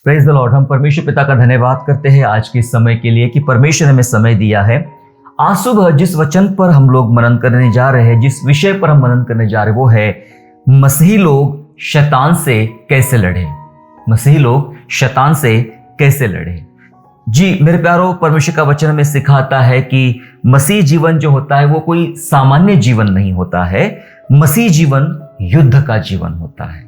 Praise the Lord. हम परमेश्वर पिता का धन्यवाद करते हैं आज के समय के लिए कि परमेश्वर ने हमें समय दिया है। आज सुबह जिस वचन पर हम लोग मनन करने जा रहे हैं, जिस विषय पर हम मनन करने जा रहे हैं, वो है मसीही लोग शैतान से कैसे लड़े। मसीही लोग शैतान से कैसे लड़े। जी मेरे प्यारो, परमेश्वर का वचन हमें सिखाता है कि मसीह जीवन जो होता है वो कोई सामान्य जीवन नहीं होता है। मसीह जीवन युद्ध का जीवन होता है।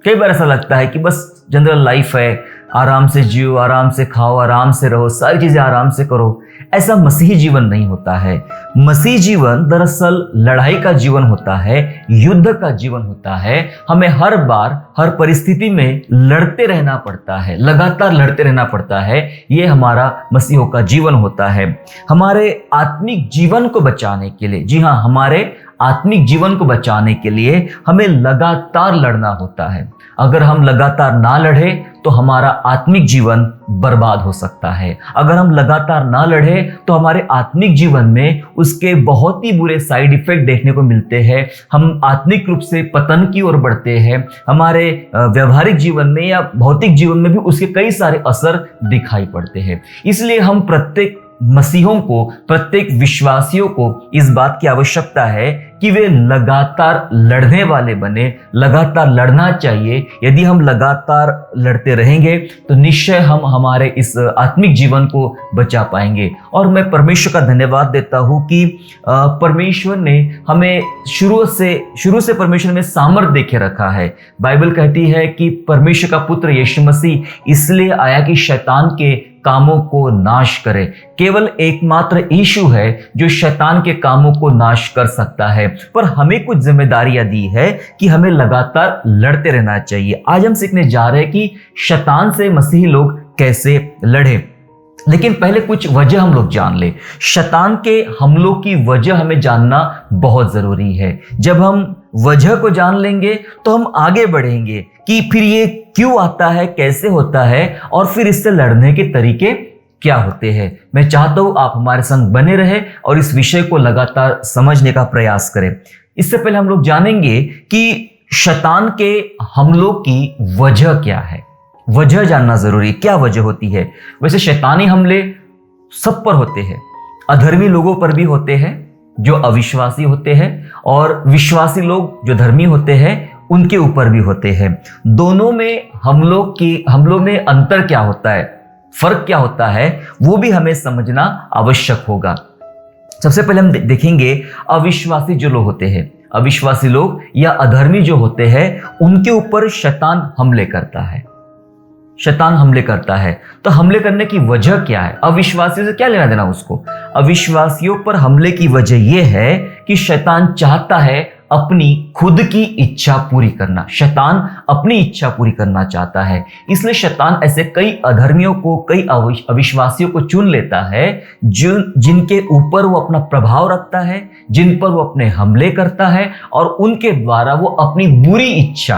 कई बार ऐसा लगता है कि बस जनरल लाइफ है, आराम से जियो, आराम से खाओ, आराम से रहो, सारी चीजें आराम से करो। ऐसा मसीही जीवन नहीं होता है। मसीह जीवन दरअसल लड़ाई का जीवन होता है, युद्ध का जीवन होता है। हमें हर बार हर परिस्थिति में लड़ते रहना पड़ता है, लगातार लड़ते रहना पड़ता है। ये हमारा मसीहों का जीवन होता है। हमारे आत्मिक जीवन को बचाने के लिए, जी हाँ, हमारे आत्मिक जीवन को बचाने के लिए हमें लगातार लड़ना होता है। अगर हम लगातार ना लड़े तो हमारा आत्मिक जीवन बर्बाद हो सकता है। अगर हम लगातार ना लड़े तो हमारे आत्मिक जीवन में उसके बहुत ही बुरे साइड इफेक्ट देखने को मिलते हैं। हम आत्मिक रूप से पतन की ओर बढ़ते हैं। हमारे व्यवहारिक जीवन में या भौतिक जीवन में भी उसके कई सारे असर दिखाई पड़ते हैं। इसलिए हम प्रत्येक मसीहों को, प्रत्येक विश्वासियों को इस बात की आवश्यकता है कि वे लगातार लड़ने वाले बने। लगातार लड़ना चाहिए। यदि हम लगातार लड़ते रहेंगे तो निश्चय हम हमारे इस आत्मिक जीवन को बचा पाएंगे। और मैं परमेश्वर का धन्यवाद देता हूँ कि परमेश्वर ने हमें शुरू से परमेश्वर ने सामर्थ देके रखा है। बाइबल कहती है कि परमेश्वर का पुत्र यीशु मसीह इसलिए आया कि शैतान के कामों को नाश करे। केवल एकमात्र यीशु है जो शैतान के कामों को नाश कर सकता है। पर हमें कुछ जिम्मेदारियां दी है कि हमें लगातार लड़ते रहना चाहिए। आज हम सीखने जा रहे हैं कि शैतान से मसीही लोग कैसे लड़े। लेकिन पहले कुछ वजह हम लोग जान ले। शैतान के हमलों की वजह हमें जानना बहुत जरूरी है। जब हम वजह को जान लेंगे तो हम आगे बढ़ेंगे कि फिर ये क्यों आता है, कैसे होता है, और फिर इससे लड़ने के तरीके क्या होते हैं। मैं चाहता हूं आप हमारे संग बने रहे और इस विषय को लगातार समझने का प्रयास करें। इससे पहले हम लोग जानेंगे कि शैतान के हमलों की वजह क्या है। वजह जानना जरूरी। क्या वजह होती है? वैसे शैतानी हमले सब पर होते हैं। अधर्मी लोगों पर भी होते हैं जो अविश्वासी होते हैं, और विश्वासी लोग जो धर्मी होते हैं उनके ऊपर भी होते हैं। दोनों में हमलों में अंतर क्या होता है, फर्क क्या होता है, वो भी हमें समझना आवश्यक होगा। सबसे पहले हम देखेंगे अविश्वासी जो लोग होते हैं, अविश्वासी लोग या अधर्मी जो होते हैं, उनके ऊपर शैतान हमले करता है। शैतान हमले करता है तो हमले करने की वजह क्या है? अविश्वासियों से क्या लेना देना उसको? अविश्वासियों पर हमले की वजह यह है कि शैतान चाहता है अपनी खुद की इच्छा पूरी करना। शैतान अपनी इच्छा पूरी करना चाहता है। इसलिए शैतान ऐसे कई अधर्मियों को, कई अविश्वासियों को चुन लेता है जिनके ऊपर वो अपना प्रभाव रखता है, जिन पर वो अपने हमले करता है, और उनके द्वारा वो अपनी बुरी इच्छा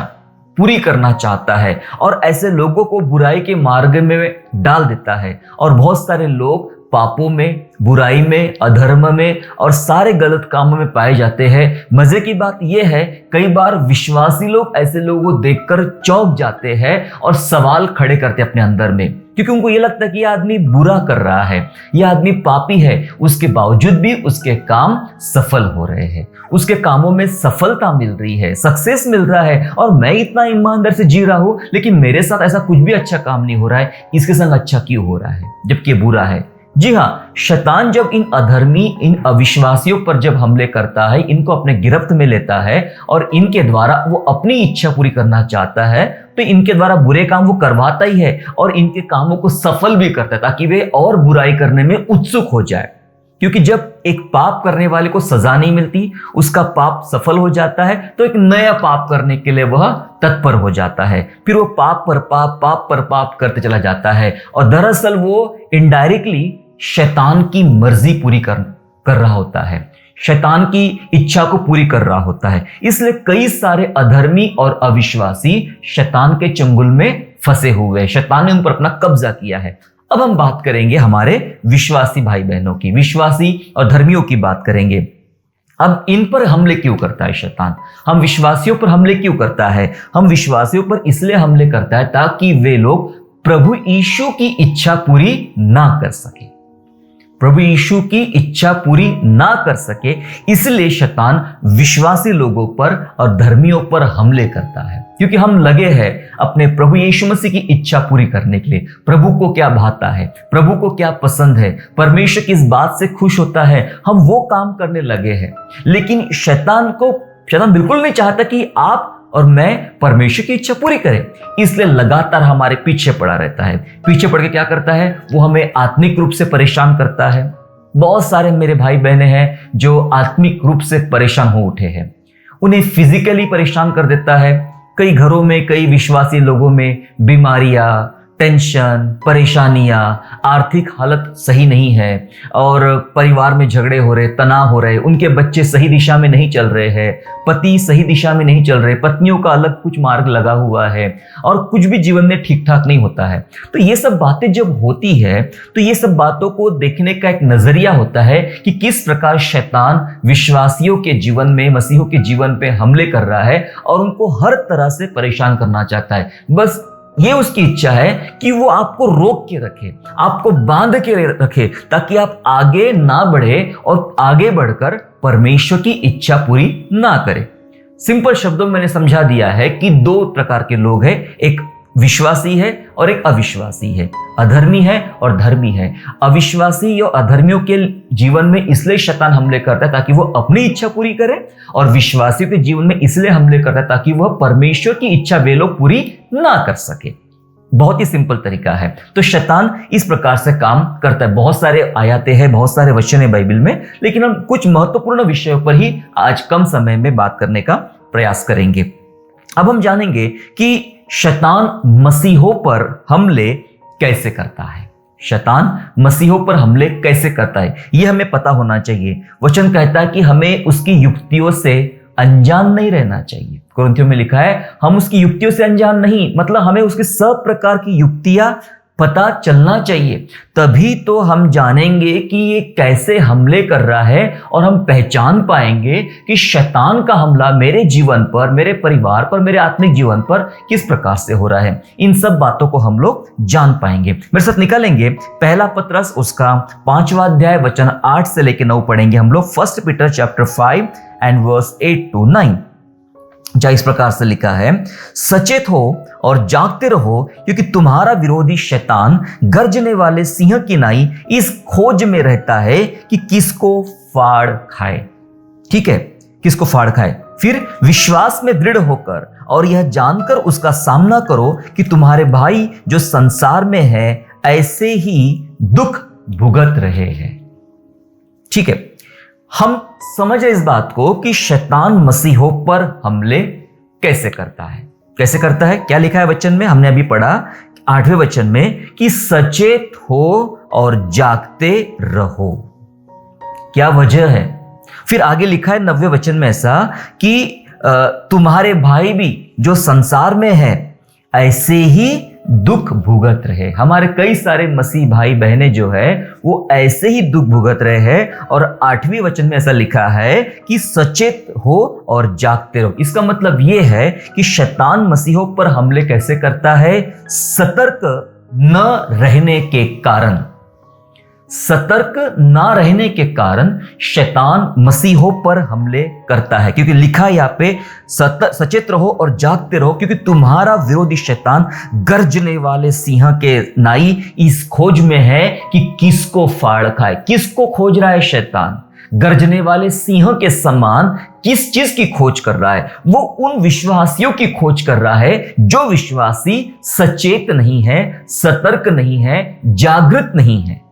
पूरी करना चाहता है और ऐसे लोगों को बुराई के मार्ग में डाल देता है। और बहुत सारे लोग पापों में, बुराई में, अधर्म में और सारे गलत कामों में पाए जाते हैं। मजे की बात यह है, कई बार विश्वासी लोग ऐसे लोगों को देखकर चौंक जाते हैं और सवाल खड़े करते हैं अपने अंदर में, क्योंकि उनको ये लगता है कि यह आदमी बुरा कर रहा है, यह आदमी पापी है, उसके बावजूद भी उसके काम सफल हो रहे हैं, उसके कामों में सफलता मिल रही है, सक्सेस मिल रहा है, और मैं इतना ईमानदार से जी रहा हूं लेकिन मेरे साथ ऐसा कुछ भी अच्छा काम नहीं हो रहा है, इसके संग अच्छा क्यों हो रहा है जबकि बुरा है। जी हाँ, शैतान जब इन अधर्मी, इन अविश्वासियों पर जब हमले करता है, इनको अपने गिरफ्त में लेता है और इनके द्वारा वो अपनी इच्छा पूरी करना चाहता है, तो इनके द्वारा बुरे काम वो करवाता ही है और इनके कामों को सफल भी करता है ताकि वे और बुराई करने में उत्सुक हो जाए। क्योंकि जब एक पाप करने वाले को सजा नहीं मिलती, उसका पाप सफल हो जाता है, तो एक नया पाप करने के लिए वह तत्पर हो जाता है। फिर वो पाप पर पाप करते चला जाता है और दरअसल वो इनडायरेक्टली शैतान की मर्जी पूरी कर रहा होता है, शैतान की इच्छा को पूरी कर रहा होता है। इसलिए कई सारे अधर्मी और अविश्वासी शैतान के चंगुल में फंसे हुए हैं। शैतान ने उन पर अपना कब्जा किया है। अब हम बात करेंगे हमारे विश्वासी भाई बहनों की, विश्वासी और धर्मियों की बात करेंगे। अब इन पर हमले क्यों करता है शैतान? हम विश्वासियों पर हमले क्यों करता है? हम विश्वासियों पर इसलिए हमले करता है ताकि वे लोग प्रभु यीशु की इच्छा पूरी ना कर सके, प्रभु यीशु की इच्छा पूरी ना कर सके, इसलिए शैतान विश्वासी लोगों पर और धर्मियों पर हमले करता है, क्योंकि हम लगे हैं अपने प्रभु यीशु मसीह की इच्छा पूरी करने के लिए। प्रभु को क्या भाता है, प्रभु को क्या पसंद है, परमेश्वर किस बात से खुश होता है, हम वो काम करने लगे हैं। लेकिन शैतान बिल्कुल नहीं चाहता कि आप और मैं परमेश्वर की इच्छा पूरी करें, इसलिए लगातार हमारे पीछे पड़ा रहता है। पीछे पड़ के क्या करता है, वो हमें आत्मिक रूप से परेशान करता है। बहुत सारे मेरे भाई बहनें हैं जो आत्मिक रूप से परेशान हो उठे हैं, उन्हें फिजिकली परेशान कर देता है। कई घरों में, कई विश्वासी लोगों में बीमारियां, टेंशन, परेशानियां, आर्थिक हालत सही नहीं है और परिवार में झगड़े हो रहे, तनाव हो रहे, उनके बच्चे सही दिशा में नहीं चल रहे हैं, पति सही दिशा में नहीं चल रहे, पत्नियों का अलग कुछ मार्ग लगा हुआ है और कुछ भी जीवन में ठीक ठाक नहीं होता है। तो ये सब बातें जब होती है तो ये सब बातों को देखने का एक नजरिया होता है कि किस प्रकार शैतान विश्वासियों के जीवन में, मसीहों के जीवन पे हमले कर रहा है और उनको हर तरह से परेशान करना चाहता है। बस ये उसकी इच्छा है कि वो आपको रोक के रखे, आपको बांध के रखे, ताकि आप आगे ना बढ़े और आगे बढ़कर परमेश्वर की इच्छा पूरी ना करें। सिंपल शब्दों में मैंने समझा दिया है कि दो प्रकार के लोग हैं, एक विश्वासी है और एक अविश्वासी है, अधर्मी है और धर्मी है। अविश्वासी और अधर्मियों के जीवन में इसलिए शैतान हमले करता है ताकि वो अपनी इच्छा पूरी करे, और विश्वासियों के जीवन में इसलिए हमले करता है ताकि वह परमेश्वर की इच्छा वे लोग पूरी ना कर सके। बहुत ही सिंपल तरीका है। तो शैतान इस प्रकार से काम करता है। बहुत सारे आयतें हैं, बहुत सारे वचन है बाइबल में, लेकिन हम कुछ महत्वपूर्ण विषयों पर ही आज कम समय में बात करने का प्रयास करेंगे। अब हम जानेंगे कि शैतान मसीहों पर हमले कैसे करता है। शैतान मसीहों पर हमले कैसे करता है यह हमें पता होना चाहिए। वचन कहता है कि हमें उसकी युक्तियों से अनजान नहीं रहना चाहिए। कुरिन्थियों में लिखा है हम उसकी युक्तियों से अनजान नहीं, मतलब हमें उसके सब प्रकार की युक्तियां पता चलना चाहिए। तभी तो हम जानेंगे कि ये कैसे हमले कर रहा है और हम पहचान पाएंगे कि शैतान का हमला मेरे जीवन पर, मेरे परिवार पर, मेरे आत्मिक जीवन पर किस प्रकार से हो रहा है। इन सब बातों को हम लोग जान पाएंगे। मेरे साथ निकालेंगे पहला पत्रस उसका 5वां अध्याय वचन 8 से लेकर 9 पढ़ेंगे हम लोग। 1 Peter chapter 5 and verse 8 to 9। जहाँ इस प्रकार से लिखा है, सचेत हो और जागते रहो, क्योंकि तुम्हारा विरोधी शैतान गर्जने वाले सिंह की नाई इस खोज में रहता है कि किसको फाड़ खाए। ठीक है, किसको फाड़ खाए। फिर विश्वास में दृढ़ होकर और यह जानकर उसका सामना करो कि तुम्हारे भाई जो संसार में है ऐसे ही दुख भुगत रहे हैं। ठीक है, हम समझ इस बात को कि शैतान मसीहों पर हमले कैसे करता है। कैसे करता है, क्या लिखा है वचन में, हमने अभी पढ़ा 8वें वचन में कि सचेत हो और जागते रहो। क्या वजह है? फिर आगे लिखा है 9वें वचन में ऐसा कि तुम्हारे भाई भी जो संसार में है ऐसे ही दुख भुगत रहे। हमारे कई सारे मसीह भाई बहनें जो है वो ऐसे ही दुख भुगत रहे हैं। और 8वें वचन में ऐसा लिखा है कि सचेत हो और जागते रहो। इसका मतलब ये है कि शैतान मसीहों पर हमले कैसे करता है, सतर्क न रहने के कारण। सतर्क ना रहने के कारण शैतान मसीहों पर हमले करता है, क्योंकि लिखा यहाँ पे सचेत रहो और जागते रहो, क्योंकि तुम्हारा विरोधी शैतान गर्जने वाले सिंह के नाई इस खोज में है कि किसको फाड़ खाए। किसको खोज रहा है शैतान? गर्जने वाले सिंह के समान किस चीज की खोज कर रहा है? वो उन विश्वासियों की खोज कर रहा है जो विश्वासी सचेत नहीं है, सतर्क नहीं है, जागृत नहीं है।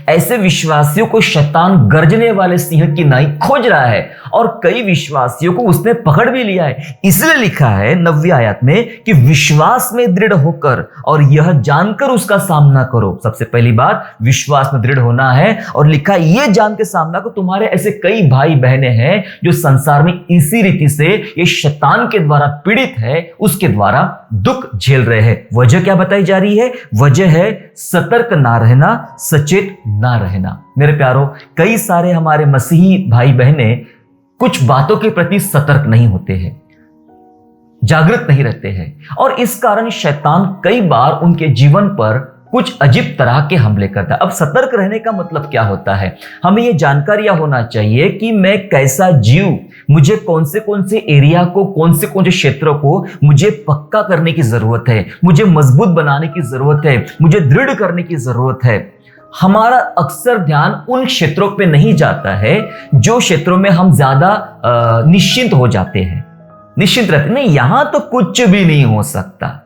ऐसे विश्वासियों को शैतान गर्जने वाले सिंह की नाई खोज रहा है और कई विश्वासियों को उसने पकड़ भी लिया है। इसलिए लिखा है 9वीं आयत में कि विश्वास में दृढ़ होकर और यह जानकर उसका सामना करो। सबसे पहली बात विश्वास में दृढ़ होना है, और लिखा है यह जान के सामना को तुम्हारे ऐसे कई भाई बहनें हैं जो संसार में इसी रीति से ये शैतान के द्वारा पीड़ित है, उसके द्वारा दुख झेल रहे हैं। वजह क्या बताई जा रही है? वजह है सतर्क ना रहना, सचेत ना रहना। मेरे प्यारो, कई सारे हमारे मसीही भाई बहनें कुछ बातों के प्रति सतर्क नहीं होते हैं। जागृत नहीं रहते हैं और इस कारण शैतान कई बार उनके जीवन पर कुछ अजीब तरह के हमले करता है। अब सतर्क रहने का मतलब क्या होता है? हमें यह जानकारियां होना चाहिए कि मैं कैसा जीव, मुझे कौन से एरिया को, कौन से क्षेत्रों को मुझे पक्का करने की जरूरत है, मुझे मजबूत बनाने की जरूरत है, मुझे दृढ़ करने की जरूरत है। हमारा अक्सर ध्यान उन क्षेत्रों पे नहीं जाता है जो क्षेत्रों में हम ज्यादा निश्चिंत हो जाते हैं, निश्चिंत रहते नहीं, यहां तो कुछ भी नहीं हो सकता।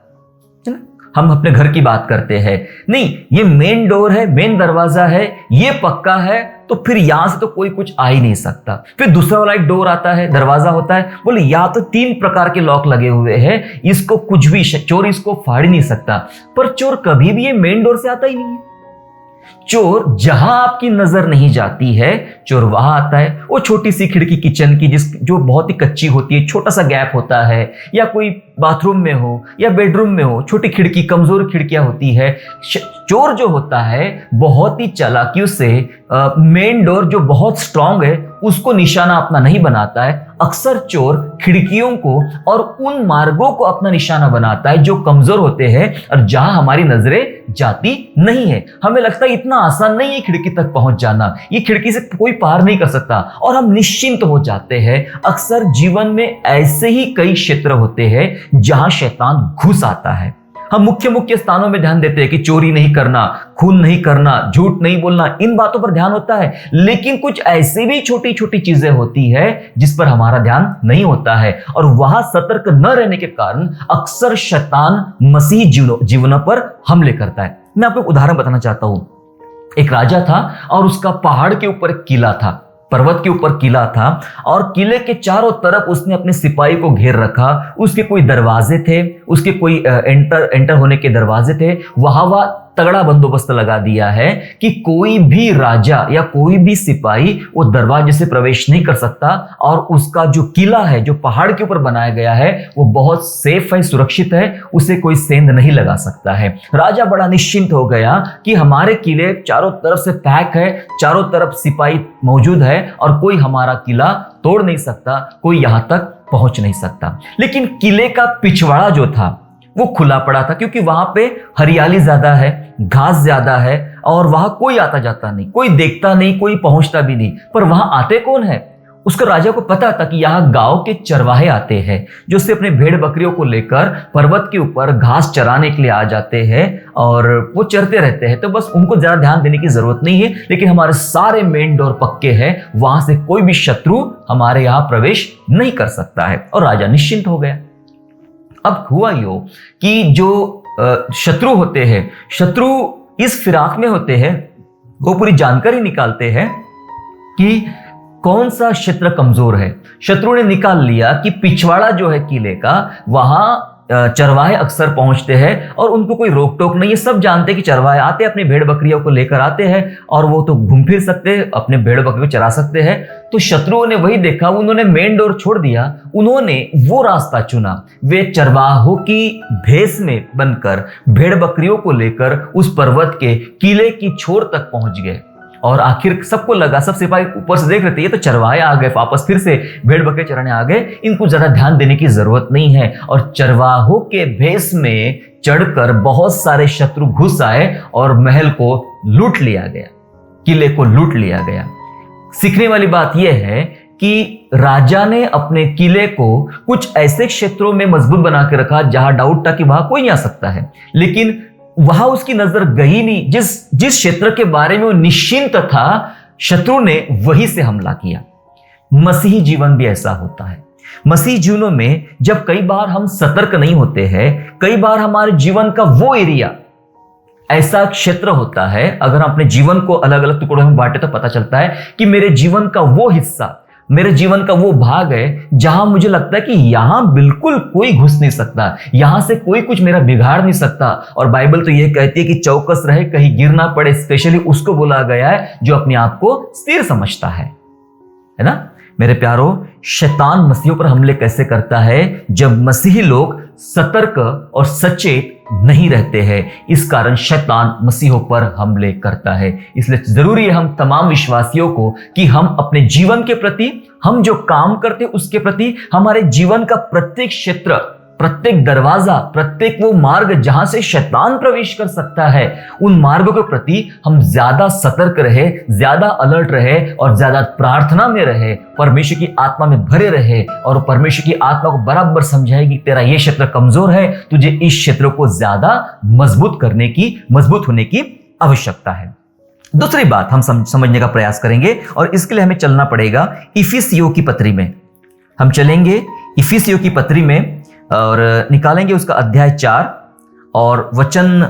हम अपने घर की बात करते हैं, नहीं ये मेन डोर है, मेन दरवाजा है, ये पक्का है, तो फिर यहां से तो कोई कुछ आ ही नहीं सकता। फिर दूसरा वाला एक डोर आता है, दरवाजा होता है, बोले या तो 3 प्रकार के लॉक लगे हुए हैं, इसको कुछ भी चोर इसको फाड़ ही नहीं सकता। पर चोर कभी भी ये मेन डोर से आता ही नहीं है। चोर जहां आपकी नजर नहीं जाती है, चोर वहां आता है। वो छोटी सी खिड़की किचन की जो बहुत ही कच्ची होती है, छोटा सा गैप होता है, या कोई बाथरूम में हो या बेडरूम में हो, छोटी खिड़की, कमजोर खिड़कियां होती है। चोर जो होता है बहुत ही चालाकियों से मेन डोर जो बहुत स्ट्रांग है उसको निशाना अपना नहीं बनाता है। अक्सर चोर खिड़कियों को और उन मार्गों को अपना निशाना बनाता है जो कमजोर होते हैं और जहां हमारी नजरें जाती नहीं है। हमें लगता है इतना आसान नहीं है खिड़की तक पहुंच जाना, ये खिड़की से कोई पार नहीं कर सकता, और हम निश्चिंत हो जाते हैं। अक्सर जीवन में ऐसे ही कई क्षेत्र होते हैं जहां शैतान घुस आता है। हम मुख्य स्थानों में ध्यान देते हैं कि चोरी नहीं करना, खून नहीं करना, झूठ नहीं बोलना, इन बातों पर ध्यान होता है, लेकिन कुछ ऐसी भी छोटी छोटी चीजें होती है जिस पर हमारा ध्यान नहीं होता है, और वहां सतर्क न रहने के कारण अक्सर शैतान मसीह जीवनों पर हमले करता है। मैं आपको एक उदाहरण बताना चाहता हूं। एक राजा था और उसका पहाड़ के ऊपर एक किला था, पर्वत के ऊपर किला था, और किले के चारों तरफ उसने अपने सिपाही को घेर रखा। उसके कोई दरवाजे थे, उसके कोई एंटर होने के दरवाजे थे, वहां तगड़ा बंदोबस्त लगा दिया है कि कोई भी राजा या कोई भी सिपाही वो दरवाजे से प्रवेश नहीं कर सकता, और उसका जो किला है जो पहाड़ के ऊपर बनाया गया है वो बहुत सेफ है, सुरक्षित है, उसे कोई सेंध नहीं लगा सकता है। राजा बड़ा निश्चिंत हो गया कि हमारे किले चारों तरफ से पैक है, चारों तरफ सिपाही मौजूद है और कोई हमारा किला तोड़ नहीं सकता, कोई यहां तक पहुंच नहीं सकता। लेकिन किले का पिछवाड़ा जो था वो खुला पड़ा था, क्योंकि वहां पे हरियाली ज्यादा है, घास ज्यादा है, और वहां कोई आता जाता नहीं, कोई देखता नहीं, कोई पहुंचता भी नहीं। पर वहां आते कौन है? उसको राजा को पता था कि यहाँ गांव के चरवाहे आते हैं जो सिर्फ अपने भेड़ बकरियों को लेकर पर्वत के ऊपर घास चराने के लिए आ जाते हैं, और वो चरते रहते हैं, तो बस उनको ज्यादा ध्यान देने की जरूरत नहीं है। लेकिन हमारे सारे मेन डोर पक्के हैं, वहां से कोई भी शत्रु हमारे यहाँ प्रवेश नहीं कर सकता है, और राजा निश्चिंत हो गया। अब हुआ यो कि जो शत्रु होते हैं, शत्रु इस फिराक में होते हैं, वो पूरी जानकारी निकालते हैं कि कौन सा क्षेत्र कमजोर है। शत्रु ने निकाल लिया कि पिछवाड़ा जो है किले का, वहां चरवाहे अक्सर पहुंचते हैं और उनको कोई रोक टोक नहीं है। सब जानते हैं कि चरवाहे आते हैं, अपनी भेड़ बकरियों को लेकर आते हैं, और वो तो घूम फिर सकते हैं, अपने भेड़ बकरी को चरा सकते हैं। तो शत्रुओं ने वही देखा, उन्होंने मेन डोर छोड़ दिया, उन्होंने वो रास्ता चुना। वे चरवाहों की भेष में बनकर भेड़ बकरियों को लेकर उस पर्वत के किले की छोर तक पहुंच गए, और आखिर सबको लगा, सब सिपाही ऊपर से देख रहे थे, ये तो चरवाहे आ गए, वापस फिर से भेड़ बकरे चराने आ गए, इनको ज्यादा ध्यान देने की जरूरत नहीं है। और चरवाहों के भेष में चढ़कर बहुत सारे शत्रु घुस आए और महल को लूट लिया गया, किले को लूट लिया गया। सीखने वाली बात यह है कि राजा ने अपने किले को कुछ ऐसे क्षेत्रों में मजबूत बना के रखा जहां डाउट था कि वहां कोई नहीं आ सकता है, लेकिन वहां उसकी नजर गई नहीं। जिस क्षेत्र के बारे में वो निश्चिंत था, शत्रु ने वहीं से हमला किया। मसीही जीवन भी ऐसा होता है। मसीही जीवनों में जब कई बार हम सतर्क नहीं होते हैं, कई बार हमारे जीवन का वो एरिया ऐसा क्षेत्र होता है, अगर हम अपने जीवन को अलग अलग टुकड़ों में बांटे तो पता चलता है कि मेरे जीवन का वो हिस्सा, मेरे जीवन का वो भाग है जहां मुझे लगता है कि यहां बिल्कुल कोई घुस नहीं सकता, यहां से कोई कुछ मेरा बिगाड़ नहीं सकता। और बाइबल तो यह कहती है कि चौकस रहे, कहीं गिर ना पड़े। स्पेशली उसको बोला गया है जो अपने आप को स्थिर समझता है ना। मेरे प्यारों, शैतान मसीहों पर हमले कैसे करता है? जब मसीही लोग सतर्क और सचेत नहीं रहते हैं, इस कारण शैतान मसीहों पर हमले करता है। इसलिए जरूरी है हम तमाम विश्वासियों को कि हम अपने जीवन के प्रति, हम जो काम करते हैं उसके प्रति, हमारे जीवन का प्रत्येक क्षेत्र प्रत्येक दरवाजा, प्रत्येक वो मार्ग जहां से शैतान प्रवेश कर सकता है, उन मार्गों के प्रति हम ज्यादा सतर्क रहे, ज्यादा अलर्ट रहे और ज्यादा प्रार्थना में रहे, परमेश्वर की आत्मा में भरे रहे। और परमेश्वर की आत्मा को बराबर समझाएगी तेरा ये क्षेत्र कमजोर है, तुझे इस क्षेत्र को ज्यादा मजबूत होने की आवश्यकता है। दूसरी बात हम समझने का प्रयास करेंगे और इसके लिए हमें चलना पड़ेगा इफिसियों की पत्री में। हम चलेंगे इफिसियों की पत्री में और निकालेंगे उसका अध्याय 4 और वचन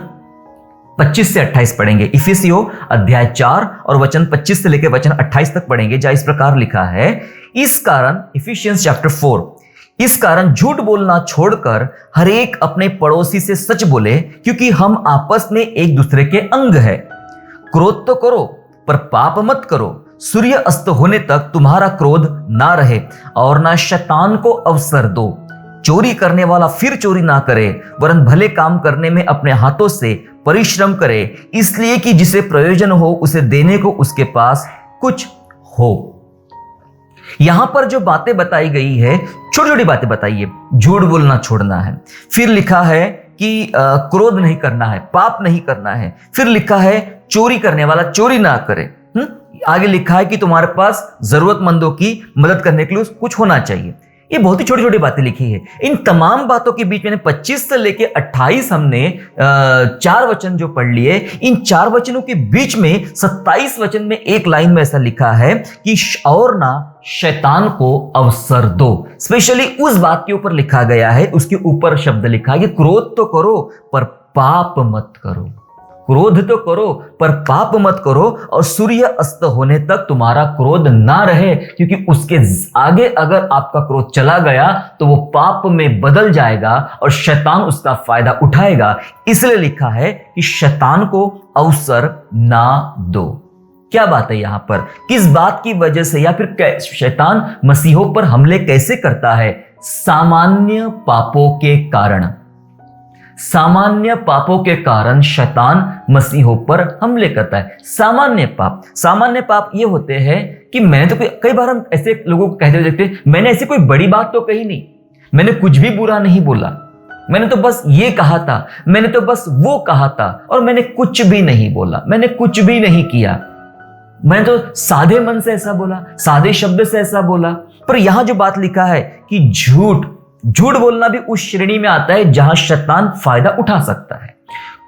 25 से 28 पढ़ेंगे। इफिसियों अध्याय 4 और वचन 25 से लेकर वचन 28 तक पढ़ेंगे, जहां इस प्रकार लिखा है, इस कारण इफिशियंस चैप्टर 4, इस कारण झूठ बोलना छोड़कर हर एक अपने पड़ोसी से सच बोले, क्योंकि हम आपस में एक दूसरे के अंग है। क्रोध तो करो पर पाप मत करो, सूर्य अस्त होने तक तुम्हारा क्रोध ना रहे और ना शैतान को अवसर दो। चोरी करने वाला फिर चोरी ना करे, वरन भले काम करने में अपने हाथों से परिश्रम करे, इसलिए कि जिसे प्रयोजन हो उसे देने को उसके पास कुछ हो। यहां पर जो बातें बताई गई है, छोटी छोटी बातें बताइए। झूठ बोलना छोड़ना है, फिर लिखा है कि क्रोध नहीं करना है, पाप नहीं करना है, फिर लिखा है चोरी करने वाला चोरी ना करे, आगे लिखा है कि तुम्हारे पास जरूरतमंदों की मदद करने के लिए कुछ होना चाहिए। ये बहुत ही छोटी छोटी बातें लिखी है। इन तमाम बातों के बीच में 25 से लेके 28 हमने 4 वचन जो पढ़ लिए, इन 4 वचनों के बीच में 27 वचन में एक लाइन में ऐसा लिखा है कि और ना शैतान को अवसर दो। स्पेशली उस बात के ऊपर लिखा गया है, उसके ऊपर शब्द लिखा है कि क्रोध तो करो पर पाप मत करो। क्रोध तो करो पर पाप मत करो, और सूर्य अस्त होने तक तुम्हारा क्रोध ना रहे, क्योंकि उसके आगे अगर आपका क्रोध चला गया तो वो पाप में बदल जाएगा और शैतान उसका फायदा उठाएगा। इसलिए लिखा है कि शैतान को अवसर ना दो। क्या बात है यहां पर, किस बात की वजह से, या फिर शैतान मसीहों पर हमले कैसे करता है? सामान्य पापों के कारण। सामान्य पापों के कारण शैतान मसीहों पर हमले करता है। सामान्य पाप ये होते हैं कि मैंने तो कई बार हम ऐसे लोगों को कहते हुए देखते, मैंने ऐसी कोई बड़ी बात तो कही नहीं, मैंने कुछ भी बुरा नहीं बोला, मैंने तो बस ये कहा था, मैंने तो बस वो कहा था, और मैंने कुछ भी नहीं बोला, मैंने कुछ भी नहीं किया, मैंने तो सादे मन से ऐसा बोला, सादे शब्द से ऐसा बोला। पर यहां जो बात लिखा है कि झूठ बोलना भी उस श्रेणी में आता है जहां शैतान फायदा उठा सकता है।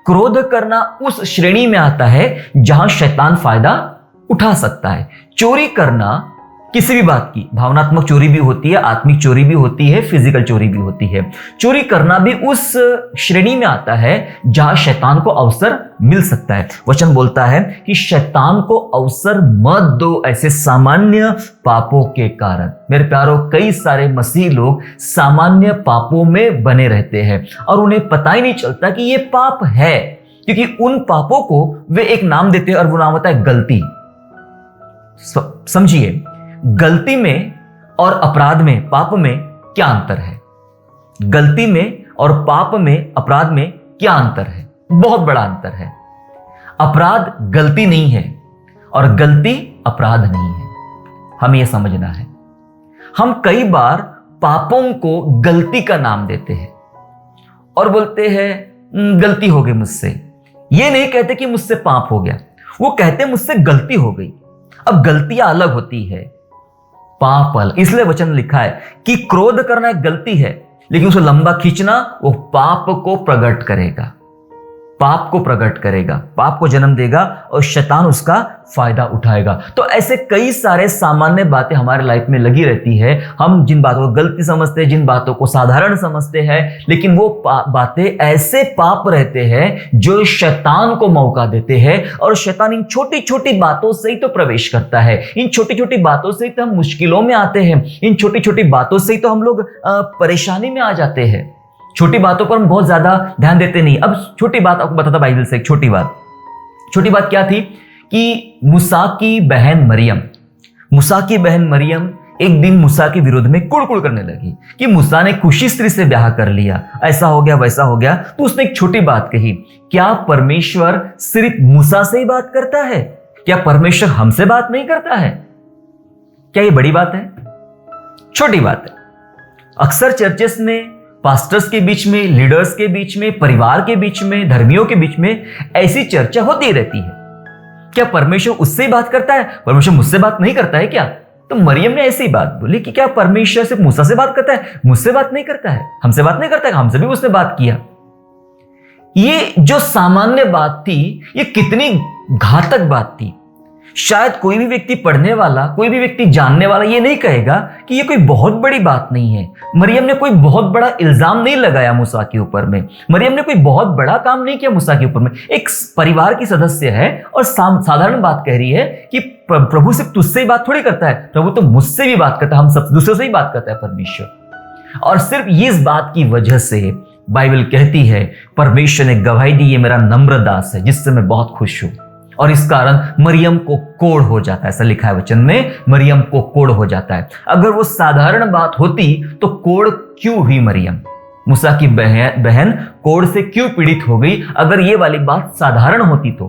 क्रोध करना उस श्रेणी में आता है जहां शैतान फायदा उठा सकता है। चोरी करना किसी भी बात की, भावनात्मक चोरी भी होती है, आत्मिक चोरी भी होती है, फिजिकल चोरी भी होती है। चोरी करना भी उस श्रेणी में आता है जहां शैतान को अवसर मिल सकता है। वचन बोलता है कि शैतान को अवसर मत दो ऐसे सामान्य पापों के कारण। मेरे प्यारों, कई सारे मसीह लोग सामान्य पापों में बने रहते हैं और उन्हें पता ही नहीं चलता कि ये पाप है, क्योंकि उन पापों को वे एक नाम देते हैं और वो नाम होता है गलती। समझिए, गलती में और अपराध में, पाप में क्या अंतर है? गलती में और पाप में, अपराध में क्या अंतर है? बहुत बड़ा अंतर है। अपराध गलती नहीं है और गलती अपराध नहीं है। हमें यह समझना है। हम कई बार पापों को गलती का नाम देते हैं और बोलते हैं गलती हो गई मुझसे। ये नहीं कहते कि मुझसे पाप हो गया, वो कहते मुझसे गलती हो गई। अब गलतियां अलग होती है, पाप अलग। इसलिए वचन लिखा है कि क्रोध करना एक गलती है, लेकिन उसे लंबा खींचना वो पाप को प्रकट करेगा, पाप को प्रकट करेगा, पाप को जन्म देगा और शैतान उसका फायदा उठाएगा। तो ऐसे कई सारे सामान्य बातें हमारे लाइफ में लगी रहती है। हम जिन बातों को गलती समझते हैं, जिन बातों को साधारण समझते हैं, लेकिन वो बातें ऐसे पाप रहते हैं जो शैतान को मौका देते हैं। और शैतान इन छोटी छोटी बातों से ही तो प्रवेश करता है, इन छोटी छोटी बातों से ही तो हम मुश्किलों में आते हैं, इन छोटी छोटी बातों से ही तो हम लोग परेशानी में आ जाते हैं। छोटी बातों पर हम बहुत ज्यादा ध्यान देते नहीं। अब छोटी बात आपको बताता बाइबल से, एक छोटी बात क्या थी कि मूसा की बहन मरियम एक दिन मूसा के विरोध में कुड़कुड़ करने लगी कि मूसा ने कुशी स्त्री से ब्याह कर लिया, ऐसा हो गया, वैसा हो गया। तो उसने एक छोटी बात कही, क्या परमेश्वर सिर्फ मूसा से ही बात करता है? क्या परमेश्वर हमसे बात नहीं करता है? क्या ये बड़ी बात है? छोटी बात है। अक्सर चर्चेस में पास्टर्स के बीच में, लीडर्स के बीच में, परिवार के बीच में, धर्मियों के बीच में ऐसी चर्चा होती रहती है। क्या परमेश्वर उससे बात करता है? परमेश्वर मुझसे बात नहीं करता है क्या? तो मरियम ने ऐसी बात बोली कि क्या परमेश्वर सिर्फ मूसा से बात करता है? मुझसे बात नहीं करता है, हमसे बात नहीं करता है, हमसे भी उसने बात किया। ये जो सामान्य बात थी, ये कितनी घातक बात थी। शायद कोई भी व्यक्ति पढ़ने वाला, कोई भी व्यक्ति जानने वाला ये नहीं कहेगा कि ये कोई बहुत बड़ी बात नहीं है। मरियम ने कोई बहुत बड़ा इल्जाम नहीं लगाया मूसा के ऊपर में, मरियम ने कोई बहुत बड़ा काम नहीं किया मूसा के ऊपर में। एक परिवार की सदस्य है और साधारण बात कह रही है कि प्रभु सिर्फ तुझसे ही बात थोड़ी करता है, प्रभु तो मुझसे भी बात करता है, हम सब दूसरों से ही बात करता है परमेश्वर। और सिर्फ इस बात की वजह से बाइबल कहती है परमेश्वर ने गवाही दी, ये मेरा नम्र दास है जिससे मैं बहुत खुश हूं। और इस कारण मरियम को कोढ़ हो जाता है, ऐसा लिखा है वचन में, मरियम को कोढ़ हो जाता है। अगर वो साधारण बात होती तो कोढ़ क्यों हुई मरियम? मूसा की बहन कोढ़ से क्यों पीड़ित हो गई? अगर ये वाली बात साधारण होती तो।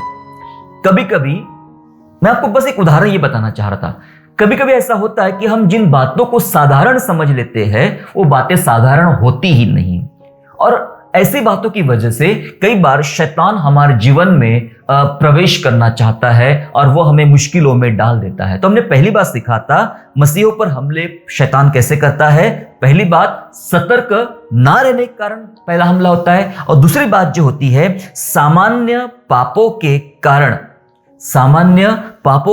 कभी कभी मैं आपको बस एक उदाहरण ये बताना चाह रहा था, कभी कभी ऐसा होता है कि हम जिन बातों को साधारण समझ लेते हैं वो बातें साधारण होती ही नहीं, और ऐसी बातों की वजह से कई बार शैतान हमारे जीवन में प्रवेश करना चाहता है और वो हमें मुश्किलों में डाल देता है। तो हमने पहली बात सीखा था मसीहों पर हमले शैतान कैसे करता है। पहली बात, सतर्क ना रहने के कारण पहला हमला होता है, और दूसरी बात जो होती है सामान्य पापों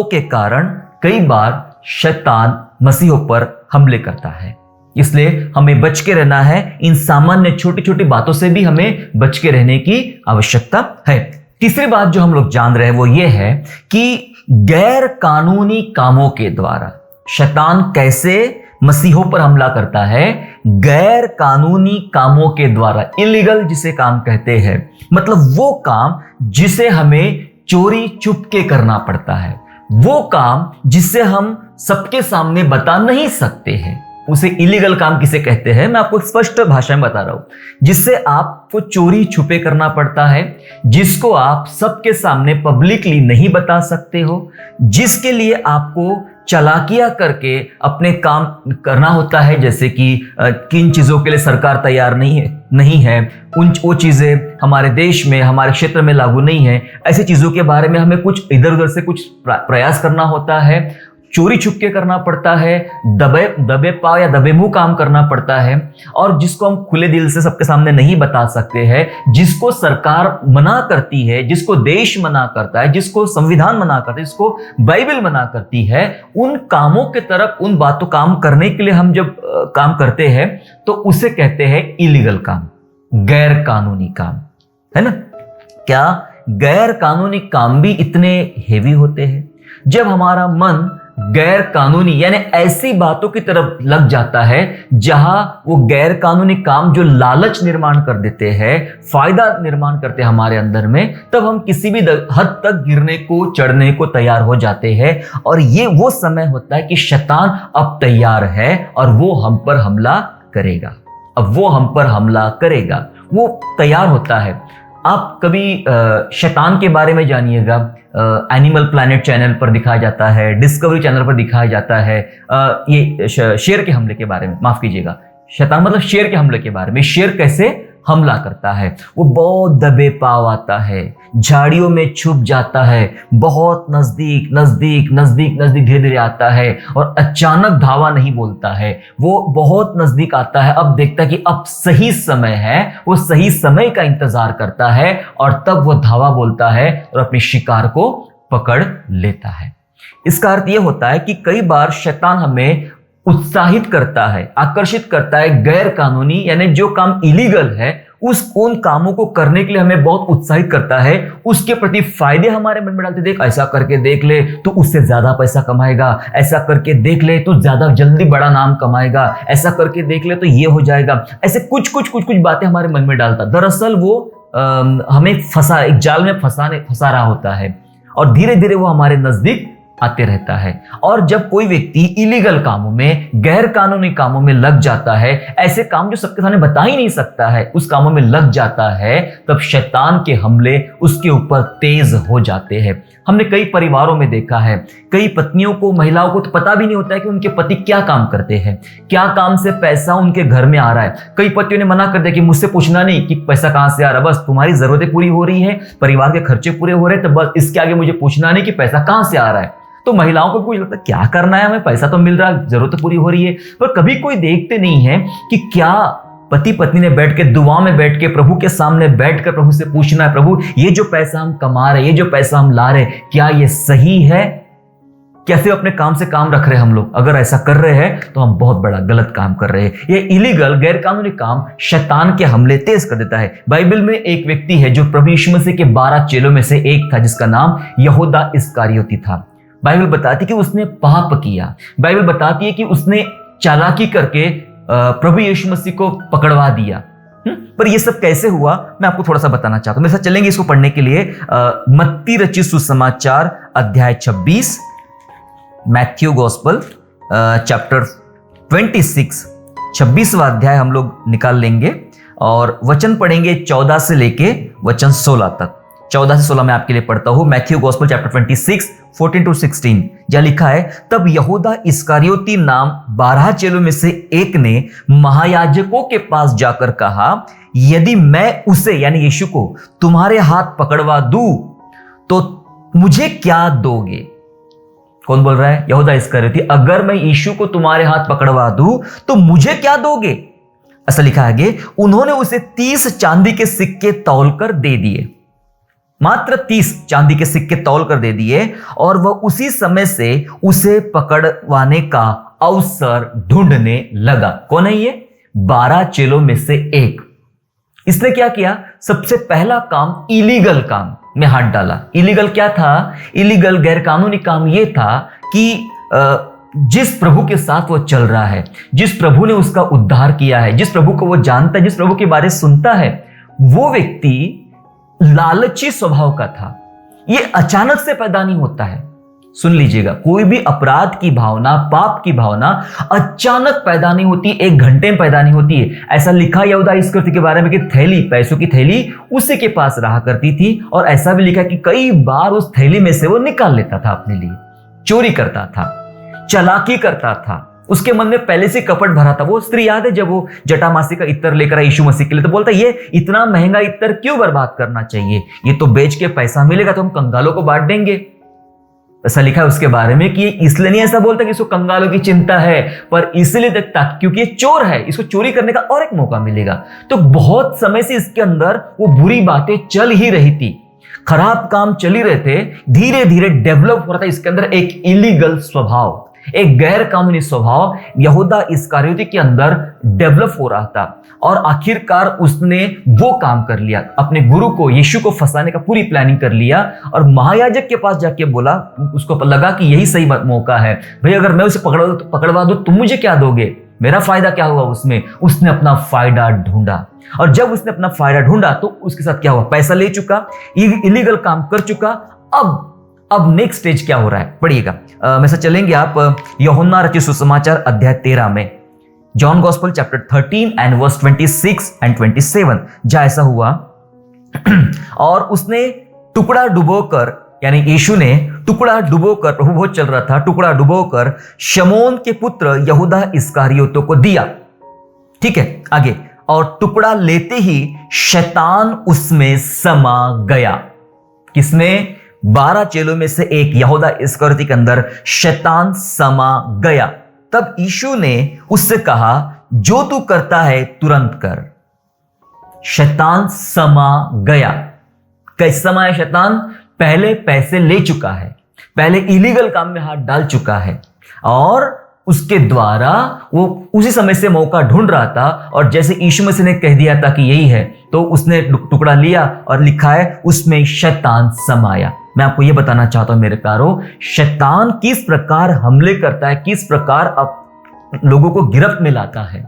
के कारण कई बार शैतान मसीहों पर हमले करता है। इसलिए हमें बच के रहना है, इन सामान्य छोटी छोटी बातों से भी हमें बच के रहने की आवश्यकता है। तीसरी बात जो हम लोग जान रहे हैं वो ये है कि गैर कानूनी कामों के द्वारा शैतान कैसे मसीहों पर हमला करता है। गैर कानूनी कामों के द्वारा, इलीगल जिसे काम कहते हैं, मतलब वो काम जिसे हमें चोरी छुप के करना पड़ता है, वो काम जिसे हम सबके सामने बता नहीं सकते हैं, उसे इलीगल काम किसे कहते हैं? मैं आपको स्पष्ट भाषा में बता रहा हूं, जिससे आपको चोरी छुपे करना पड़ता है, जिसको आप सबके सामने पब्लिकली नहीं बता सकते हो, जिसके लिए आपको चालाकियां करके अपने काम करना होता है, जैसे कि किन चीजों के लिए सरकार तैयार नहीं है, वो चीजें हमारे देश में, हमारे क्षेत्र में लागू नहीं है, ऐसी चीजों के बारे में हमें कुछ इधर उधर से कुछ प्रयास करना होता है, चोरी छुप के करना पड़ता है, दबे पाव या दबे मुंह काम करना पड़ता है, और जिसको हम खुले दिल से सबके सामने नहीं बता सकते हैं, जिसको सरकार मना करती है, जिसको देश मना करता है, जिसको संविधान मना करता है, जिसको बाइबल मना करती है, उन कामों के तरफ, उन बातों काम करने के लिए हम जब काम करते हैं तो उसे कहते हैं इलीगल काम, गैर कानूनी काम, है ना। क्या गैर कानूनी काम भी इतने हेवी होते हैं? जब हमारा मन गैर कानूनी यानी ऐसी बातों की तरफ लग जाता है जहां वो गैर कानूनी काम जो लालच निर्माण कर देते हैं, फायदा निर्माण करते हैं हमारे अंदर में, तब हम किसी भी हद तक गिरने को, चढ़ने को तैयार हो जाते हैं। और ये वो समय होता है कि शैतान अब तैयार है और वो हम पर हमला करेगा। अब वो हम पर हमला करेगा, वो तैयार होता है। आप कभी शैतान के बारे में जानिएगा, एनिमल प्लैनेट चैनल पर दिखाया जाता है, डिस्कवरी चैनल पर दिखाया जाता है, ये शेर के हमले के बारे में, माफ कीजिएगा, शैतान मतलब शेर के हमले के बारे में। शेर कैसे हमला करता है? वो बहुत दबे पाव आता है, झाड़ियों में छुप जाता है, बहुत नजदीक नजदीक नजदीक नजदीक धीरे धीरे आता है और अचानक धावा नहीं बोलता है। वो बहुत नजदीक आता है, अब देखता है कि अब सही समय है, वो सही समय का इंतजार करता है और तब वो धावा बोलता है और अपने शिकार को पकड़ लेता है। इसका अर्थ यह होता है कि कई बार शैतान हमें उत्साहित करता है, आकर्षित करता है गैर कानूनी यानी जो काम इलीगल है, उन कामों को करने के लिए हमें बहुत उत्साहित करता है, उसके प्रति फायदे हमारे मन में डालते। देख, ऐसा करके देख ले तो उससे ज्यादा पैसा कमाएगा, ऐसा करके देख ले तो ज्यादा जल्दी बड़ा नाम कमाएगा, ऐसा करके देख ले तो ये हो जाएगा। ऐसे कुछ बातें हमारे मन में डालता। दरअसल वो हमें एक जाल में फंसा रहा होता है और धीरे धीरे वो हमारे नजदीक आते रहता है। और जब कोई व्यक्ति इलीगल कामों में, गैर कानूनी कामों में लग जाता है, ऐसे काम जो सबके सामने बता ही नहीं सकता है, उस कामों में लग जाता है, तब शैतान के हमले उसके ऊपर तेज हो जाते हैं। हमने कई परिवारों में देखा है, कई पत्नियों को, महिलाओं को तो पता भी नहीं होता है कि उनके पति क्या काम करते हैं, क्या काम से पैसा उनके घर में आ रहा है। कई पतियों ने मना कर दिया कि मुझसे पूछना नहीं कि पैसा कहां से आ रहा है, बस तुम्हारी जरूरतें पूरी हो रही है, परिवार के खर्चे पूरे हो रहे हैं, तो बस इसके आगे मुझे पूछना नहीं कि पैसा कहां से आ रहा है। तो महिलाओं को कुछ लगता है क्या करना है हमें, पैसा तो मिल रहा है, जरूरत तो पूरी हो रही है। पर कभी कोई देखते नहीं है कि क्या पति पत्नी ने बैठ के, दुआ में बैठ के, प्रभु के सामने बैठकर प्रभु से पूछना है, प्रभु ये जो पैसा हम कमा रहे, ये जो पैसा हम ला रहे, क्या ये सही है? कैसे अपने काम से काम रख रहे हैं हम लोग? अगर ऐसा कर रहे हैं तो हम बहुत बड़ा गलत काम कर रहे हैं। ये इलीगल, गैर कानूनी काम शैतान के हमले तेज कर देता है। बाइबल में एक व्यक्ति है जो प्रभु यीशु मसीह के 12 चेलों में से एक था, जिसका नाम यहूदा इस्करियोती था। बाइबल बताती है कि उसने पाप किया। बाइबल बताती है कि उसने चालाकी करके प्रभु यीशु मसीह को पकड़वा दिया। पर यह सब कैसे हुआ, मैं आपको थोड़ा सा बताना चाहता हूं। मेरे साथ चलेंगे इसको पढ़ने के लिए। मत्ती रचित सुसमाचार अध्याय 26, मैथ्यू गॉस्पल चैप्टर 26, 26वां अध्याय हम लोग निकाल लेंगे और वचन पढ़ेंगे 14 से लेके वचन 16 तक। 14 से 16 मैं आपके लिए पढ़ता हूं। मैथ्यू गॉस्पल चैप्टर 26, 14 to 16, जहां लिखा है, तब यहूदा इस्करियोती नाम 12 चेलों में से एक ने महायाजकों के पास जाकर कहा, यदि मैं उसे, यानी यीशु को, तुम्हारे हाथ पकड़वा दूं तो मुझे क्या दोगे? कौन बोल रहा है? यहूदा इस्करियोती। अगर मैं यीशु को तुम्हारे हाथ पकड़वा दूं तो मुझे क्या दोगे? ऐसा लिखा है आगे, उन्होंने उसे 30 चांदी के सिक्के तौलकर दे दिए। मात्र 30 चांदी के सिक्के तौल कर दे दिए और वह उसी समय से उसे पकड़वाने का अवसर ढूंढने लगा। कौन है ये? 12 चेलों में से एक। इसने क्या किया? सबसे पहला काम, इलीगल काम में हाथ डाला। इलीगल क्या था? इलीगल, गैर कानूनी काम यह था कि जिस प्रभु के साथ वो चल रहा है, जिस प्रभु ने उसका उद्धार किया है, जिस प्रभु को वो जानता है, जिस प्रभु के बारे में सुनता है, वो व्यक्ति लालची स्वभाव का था। ये अचानक से पैदा नहीं होता है। सुन लीजिएगा, कोई भी अपराध की भावना, पाप की भावना अचानक पैदा नहीं होती, एक घंटे में पैदा नहीं होती है। ऐसा लिखा यहूदा इस्करियोती के बारे में कि थैली, पैसों की थैली उसी के पास रहा करती थी, और ऐसा भी लिखा कि कई बार उस थैली में से वो निकाल लेता था अपने लिए, चोरी करता था, चालाकी करता था। उसके मन में पहले से कपट भरा था। वो स्त्री याद है जब वो जटामासी का इत्र लेकर आई यीशु मसीह के लिए, तो बोलता ये इतना महंगा इत्र क्यों बर्बाद करना चाहिए, ये तो बेच के पैसा मिलेगा तो हम कंगालों को बांट देंगे। ऐसा लिखा है उसके बारे में कि इसलिए नहीं ऐसा बोलता कि इसको कंगालों की चिंता है, पर इसलिए देखता क्योंकि ये चोर है, इसको चोरी करने का और एक मौका मिलेगा। तो बहुत समय से इसके अंदर वो बुरी बातें चल ही रही थी, खराब काम चल ही रहे थे। धीरे धीरे डेवलप हो रहा था इसके अंदर एक इलीगल स्वभाव, एक गैर कानूनी स्वभाव यहूदा इस्करियोती के अंदर डेवलप हो रहा था। और आखिरकार उसने वो काम कर लिया, अपने गुरु को, यीशु को फंसाने का पूरी प्लानिंग कर लिया और महायाजक के पास जाके बोला, उसको लगा कि यही सही मौका है, भाई अगर मैं उसे पकड़वा दूं तुम मुझे क्या दोगे, मेरा फायदा क्या हुआ उसमें? उसने अपना फायदा ढूंढा, और जब उसने अपना फायदा ढूंढा तो उसके साथ क्या हुआ? पैसा ले चुका, इलीगल काम कर चुका। अब नेक्स्ट स्टेज क्या हो रहा है, पढ़िएगा। में से चलेंगे आप यूहन्ना रचित सुसमाचार अध्याय 13 में, John gospel chapter 13 and verse 26 and 27, जहां ऐसा हुआ और उसने टुकड़ा डुबोकर, यानी यीशु ने टुकड़ा डुबोकर, प्रभु बहुत चल रहा था, टुकड़ा डुबोकर शमौन के पुत्र यहूदा इस्करियोती को दिया। ठीक है, आगे, और टुकड़ा लेते ही शैतान उसमें समा गया। किसमें? 12 चेलों में से एक यहूदा इस्करियोती के अंदर शैतान समा गया। तब यीशु ने उससे कहा, जो तू करता है तुरंत कर। शैतान समा गया। कैसे समा है शैतान? पहले पैसे ले चुका है, पहले इलीगल काम में हाथ डाल चुका है, और उसके द्वारा वो उसी समय से मौका ढूंढ रहा था। और जैसे यीशु मसीह ने कह दिया था कि यही है, तो उसने टुकड़ा लिया और लिखा है उसमें शैतान समाया। मैं आपको यह बताना चाहता हूं मेरे प्यारो, शैतान किस प्रकार हमले करता है, किस प्रकार लोगों को गिरफ्त में लाता है।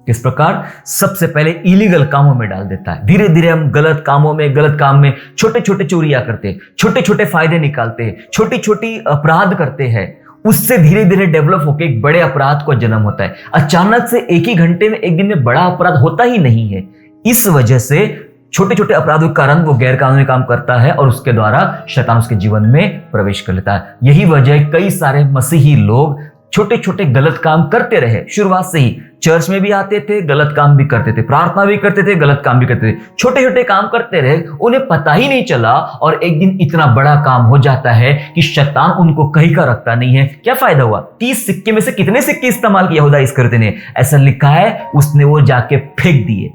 किस प्रकार? सबसे पहले इलीगल कामों में डाल देता है। धीरे धीरे हम गलत कामों में, गलत काम में छोटे छोटे चोरियां करते हैं, छोटे छोटे फायदे निकालते हैं, छोटी छोटी अपराध करते हैं। उससे धीरे धीरे डेवलप होकर एक बड़े अपराध को जन्म होता है। अचानक से एक ही घंटे में, एक दिन में बड़ा अपराध होता ही नहीं है। इस वजह से छोटे छोटे अपराधों के कारण वो गैर कानूनी काम करता है और उसके द्वारा शैतान उसके जीवन में प्रवेश कर लेता है। यही वजह है कई सारे मसीही लोग छोटे छोटे गलत काम करते रहे। शुरुआत से ही चर्च में भी आते थे, गलत काम भी करते थे, प्रार्थना भी करते थे, गलत काम भी करते थे, छोटे छोटे काम करते रहे, उन्हें पता ही नहीं चला और एक दिन इतना बड़ा काम हो जाता है कि शैतान उनको कहीं का रखता नहीं है। क्या फायदा हुआ? 30 सिक्के में से कितने सिक्के इस्तेमाल किया यहूदा इस्करियोती ने? ऐसा लिखा है उसने वो जाके फेंक दिए,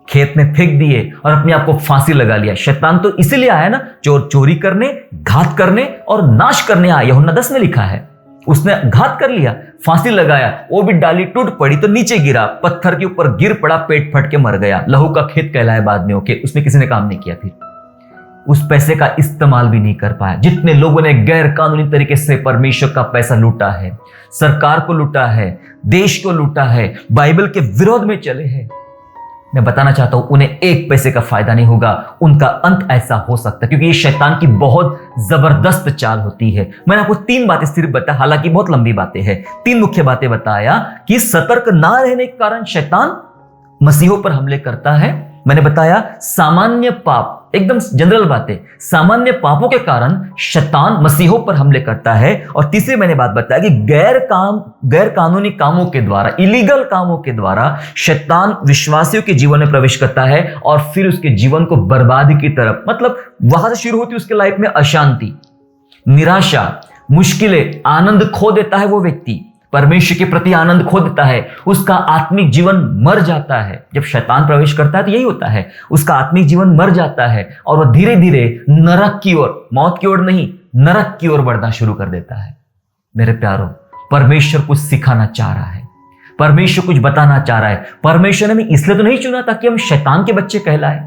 खेत में फेंक दिए और अपने आप को फांसी लगा लिया। शैतान तो इसीलिए आया ना, चोरी करने, घात करने और नाश करने आया। यूहन्ना 10 में लिखा है उसने घात कर लिया, फांसी लगाया, वो भी डाली टूट पड़ी तो नीचे गिरा, पत्थर के ऊपर गिर पड़ा, पेट फट के मर गया। लहू का खेत कहलाया बाद में। ओके, उसमें किसी ने काम नहीं किया, फिर उस पैसे का इस्तेमाल भी नहीं कर पाया। जितने लोगों ने गैर कानूनी तरीके से परमेश्वर का पैसा लूटा है, सरकार को लूटा है, देश को लूटा है, बाइबल के विरोध में चले हैं, मैं बताना चाहता हूं उन्हें एक पैसे का फायदा नहीं होगा। उनका अंत ऐसा हो सकता है क्योंकि ये शैतान की बहुत जबरदस्त चाल होती है। मैंने आपको 3 बातें सिर्फ बताया, हालांकि बहुत लंबी बातें हैं। 3 मुख्य बातें बताया कि सतर्क ना रहने के कारण शैतान मसीहों पर हमले करता है। मैंने बताया कामान्य पाप, एकदम जनरल बातें, सामान्य पापों के कारण शैतान मसीहों पर हमले करता है। और तीसरी मैंने बात बताया कि गैर कानूनी कामों के द्वारा, इलीगल कामों के द्वारा शैतान विश्वासियों के जीवन में प्रवेश करता है और फिर उसके जीवन को बर्बादी की तरफ, मतलब वहां से शुरू होती है उसके लाइफ में अशांति, निराशा, मुश्किलें, आनंद खो देता है वो व्यक्ति, परमेश्वर के प्रति आनंद खो देता है, उसका आत्मिक जीवन मर जाता है। जब शैतान प्रवेश करता है तो यही होता है, उसका आत्मिक जीवन मर जाता है और वह धीरे धीरे नरक की ओर, मौत की ओर नहीं, नरक की ओर बढ़ना शुरू कर देता है। मेरे प्यारों, परमेश्वर कुछ सिखाना चाह रहा है, परमेश्वर कुछ बताना चाह रहा है। परमेश्वर ने हमें इसलिए तो नहीं चुना ताकि हम शैतान के बच्चे कहलाए,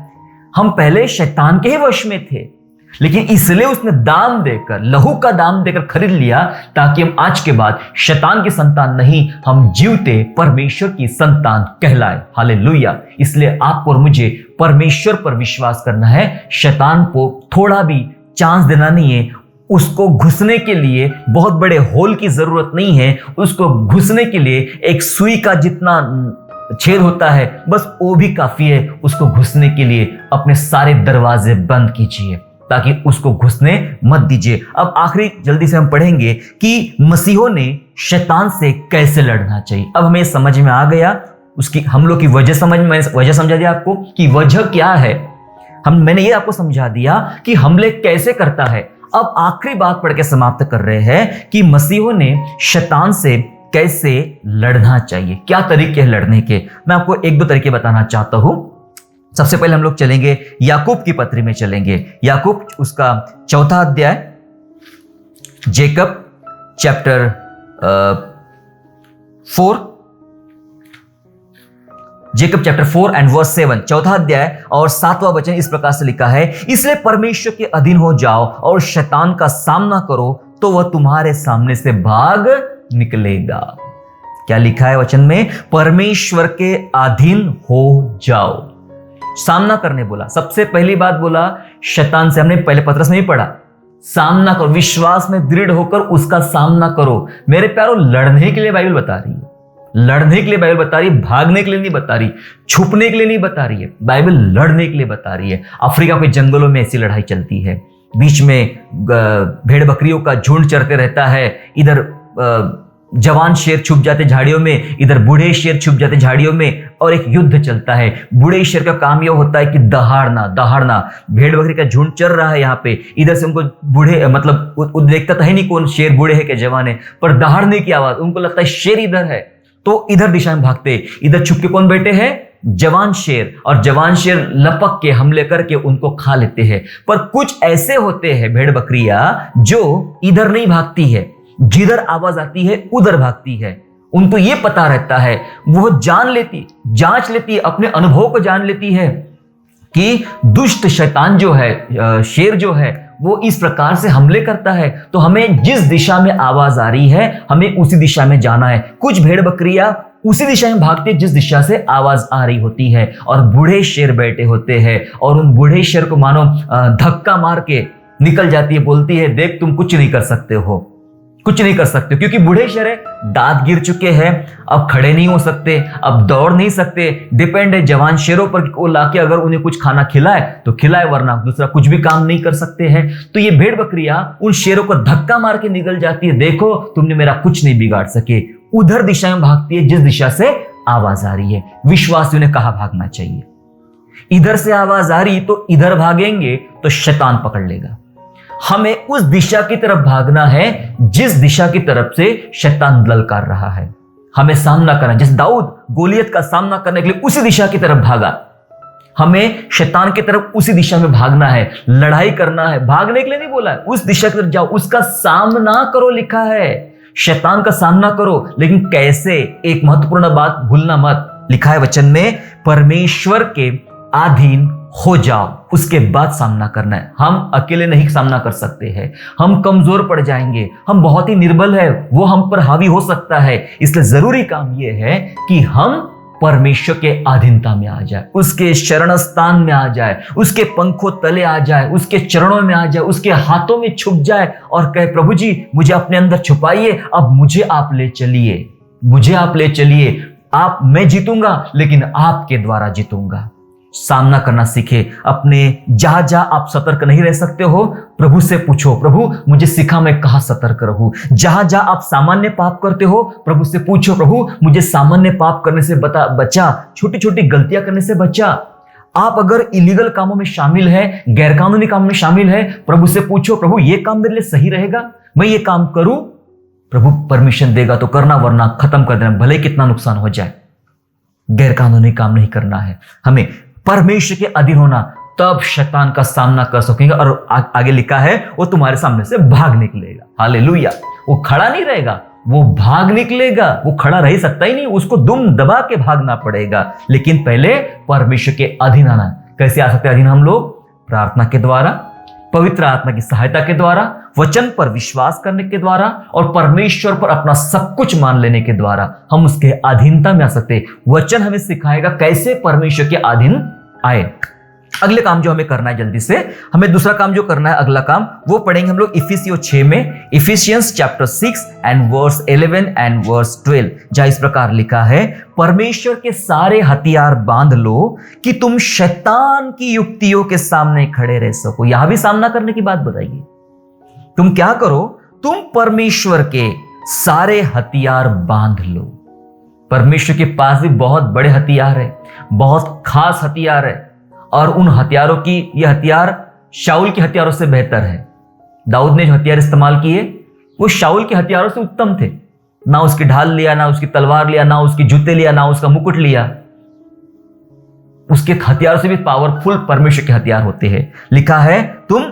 हम पहले शैतान के ही वश में थे, लेकिन इसलिए उसने दाम देकर, लहू का दाम देकर खरीद लिया ताकि हम आज के बाद शैतान की संतान नहीं, हम जीवते परमेश्वर की संतान कहलाए। हालेलुया। इसलिए आपको और मुझे परमेश्वर पर विश्वास करना है, शैतान को थोड़ा भी चांस देना नहीं है। उसको घुसने के लिए बहुत बड़े होल की जरूरत नहीं है, उसको घुसने के लिए एक सुई का जितना छेद होता है बस वो भी काफी है। उसको घुसने के लिए अपने सारे दरवाजे बंद कीजिए ताकि उसको घुसने मत दीजिए। अब आखिरी जल्दी से हम पढ़ेंगे कि मसीहों ने शैतान से कैसे लड़ना चाहिए। अब हमें समझ में आ गया उसकी, हम लोग की वजह वजह समझा दिया आपको कि वजह क्या है। मैंने ये आपको समझा दिया कि हमले कैसे करता है। अब आखिरी बात पढ़ के समाप्त कर रहे हैं कि मसीहों ने शैतान से कैसे लड़ना चाहिए, क्या तरीके हैं लड़ने के। मैं आपको 1-2 तरीके बताना चाहता हूं। सबसे पहले हम लोग चलेंगे याकूब की पत्री में चलेंगे। याकूब उसका 4 अध्याय, Jacob chapter 4, Jacob chapter 4 and verse 7, 4 अध्याय और 7वां वचन इस प्रकार से लिखा है, इसलिए परमेश्वर के अधीन हो जाओ और शैतान का सामना करो तो वह तुम्हारे सामने से भाग निकलेगा। क्या लिखा है वचन में? परमेश्वर के अधीन हो जाओ। सामना करने बोला, सबसे पहली बात बोला शैतान से, हमने पहले पतरस में भी पढ़ा, सामना करो, विश्वास में दृढ़ होकर उसका सामना करो। मेरे प्यारों, लड़ने के लिए बाइबल बता रही है, लड़ने के लिए बाइबल बता रही है, भागने के लिए नहीं बता रही, छुपने के लिए नहीं बता रही है, बाइबल लड़ने के लिए बता रही है। अफ्रीका के जंगलों में ऐसी लड़ाई चलती है, बीच में भेड़ बकरियों का झुंड चरते रहता है, इधर जवान शेर छुप जाते झाड़ियों में, इधर बूढ़े शेर छुप जाते झाड़ियों में और एक युद्ध चलता है। बूढ़े शेर का काम यह होता है कि दहाड़ना। भेड़ बकरी का झुंड चल रहा है यहाँ पे, इधर से उनको बूढ़े, मतलब देखता तो है नहीं कौन शेर बूढ़े है कि जवान है, पर दहाड़ने की आवाज, उनको लगता है शेर इधर है तो इधर दिशा में भागते। इधर छुप के कौन बैठे हैं? जवान शेर, और जवान शेर लपक के हमले करके उनको खा लेते हैं। पर कुछ ऐसे होते हैं भेड़ बकरियां जो इधर नहीं भागती है, जिधर आवाज आती है उधर भागती है। उनको यह पता रहता है, वो जांच लेती है, अपने अनुभव को जान लेती है कि दुष्ट शैतान जो है, शेर जो है, वो इस प्रकार से हमले करता है, तो हमें जिस दिशा में आवाज आ रही है हमें उसी दिशा में जाना है। कुछ भेड़ बकरियां उसी दिशा में भागती है जिस दिशा से आवाज आ रही होती है। और बूढ़े शेर बैठे होते हैं और उन बूढ़े शेर को मानो धक्का मार के निकल जाती है, बोलती है देख तुम कुछ नहीं कर सकते हो, कुछ नहीं कर सकते हो, क्योंकि बूढ़े शेर है, दांत गिर चुके हैं, अब खड़े नहीं हो सकते, अब दौड़ नहीं सकते। डिपेंड है जवान शेरों पर, वो लाके अगर उन्हें कुछ खाना खिलाए तो खिलाए, वरना दूसरा कुछ भी काम नहीं कर सकते हैं। तो ये भेड़ बकरियां उन शेरों को धक्का मार के निकल जाती है, देखो तुमने मेरा कुछ नहीं बिगाड़ सके। उधर दिशा में भागती है जिस दिशा से आवाज आ रही है। विश्वासियों ने कहा भागना चाहिए, इधर से आवाज आ रही तो इधर भागेंगे तो शैतान पकड़ लेगा। हमें उस दिशा की तरफ भागना है जिस दिशा की तरफ से शैतान ललकार रहा है। हमें सामना करना, जैसे दाऊद गोलियत का सामना करने के लिए उसी दिशा की तरफ भागा, हमें शैतान की तरफ उसी दिशा में भागना है, लड़ाई करना है। भागने के लिए नहीं बोला है, उस दिशा की तरफ जाओ, उसका सामना करो लिखा है। शैतान का सामना करो, लेकिन कैसे? एक महत्वपूर्ण बात भूलना मत, लिखा है वचन में परमेश्वर के अधीन हो जाओ, उसके बाद सामना करना है। हम अकेले नहीं सामना कर सकते हैं, हम कमजोर पड़ जाएंगे, हम बहुत ही निर्बल है, वो हम पर हावी हो सकता है। इसलिए जरूरी काम यह है कि हम परमेश्वर के अधीनता में आ जाए, उसके शरण स्थान में आ जाए, उसके पंखों तले आ जाए, उसके चरणों में आ जाए, उसके हाथों में छुप जाए और कहे प्रभु जी मुझे अपने अंदर छुपाइए, अब मुझे आप ले चलिए, मुझे आप ले चलिए। आप, मैं जीतूंगा लेकिन आपके द्वारा जीतूंगा। सामना करना सीखे। अपने जहां जहां आप सतर्क नहीं रह सकते हो, प्रभु से पूछो, प्रभु मुझे सिखा मैं कहां सतर्क रहूं। जहां जहां आप सामान्य पाप करते हो, प्रभु से पूछो, प्रभु मुझे सामान्य पाप करने से बचा, छोटी छोटी गलतियां करने से बचा। आप अगर इलीगल कामों में शामिल है, गैरकानूनी कामों में शामिल है, प्रभु से पूछो, प्रभु ये काम मेरे लिए सही रहेगा, मैं ये काम करूं? प्रभु परमिशन देगा तो करना, वरना खत्म कर देना, भले कितना नुकसान हो जाए। गैरकानूनी काम नहीं करना है, हमें परमेश्वर के अधीन होना, तब शैतान का सामना कर सकेंगे। और आगे लिखा है वो तुम्हारे सामने से भाग निकलेगा। हालेलुया। वो खड़ा नहीं रहेगा, वो भाग निकलेगा। वो खड़ा रह सकता ही नहीं, उसको दुम दबा के भागना पड़ेगा। लेकिन पहले परमेश्वर के अधीन आना। कैसे आ सकते हैं अधीन हम लोग? प्रार्थना के द्वारा, पवित्र आत्मा की सहायता के द्वारा, वचन पर विश्वास करने के द्वारा और परमेश्वर पर अपना सब कुछ मान लेने के द्वारा हम उसके अधीनता में आ सकते। वचन हमें सिखाएगा कैसे परमेश्वर के अधीन आए। अगले काम जो हमें करना है, जल्दी से हमें दूसरा काम जो करना है, अगला काम वो पढ़ेंगे हम लोग इफिसियों 6 में, Ephesians chapter 6 and verse 11 and verse 12, जहां इस प्रकार लिखा है, परमेश्वर के सारे हथियार बांध लो कि तुम शैतान की युक्तियों के सामने खड़े रह सको। यहां भी सामना करने की बात बताइए। तुम क्या करो? तुम परमेश्वर के सारे हथियार बांध लो। परमेश्वर के पास भी बहुत बड़े हथियार है, बहुत खास हथियार है, और उन हथियारों की, ये हथियार शाऊल के हथियारों से बेहतर है। दाऊद ने जो हथियार इस्तेमाल किए वो शाऊल के हथियारों से उत्तम थे। ना उसकी ढाल लिया, ना उसकी तलवार लिया, ना उसके जूते लिया, ना उसका मुकुट लिया। उसके हथियारों से भी पावरफुल परमेश्वर के हथियार होते हैं। लिखा है तुम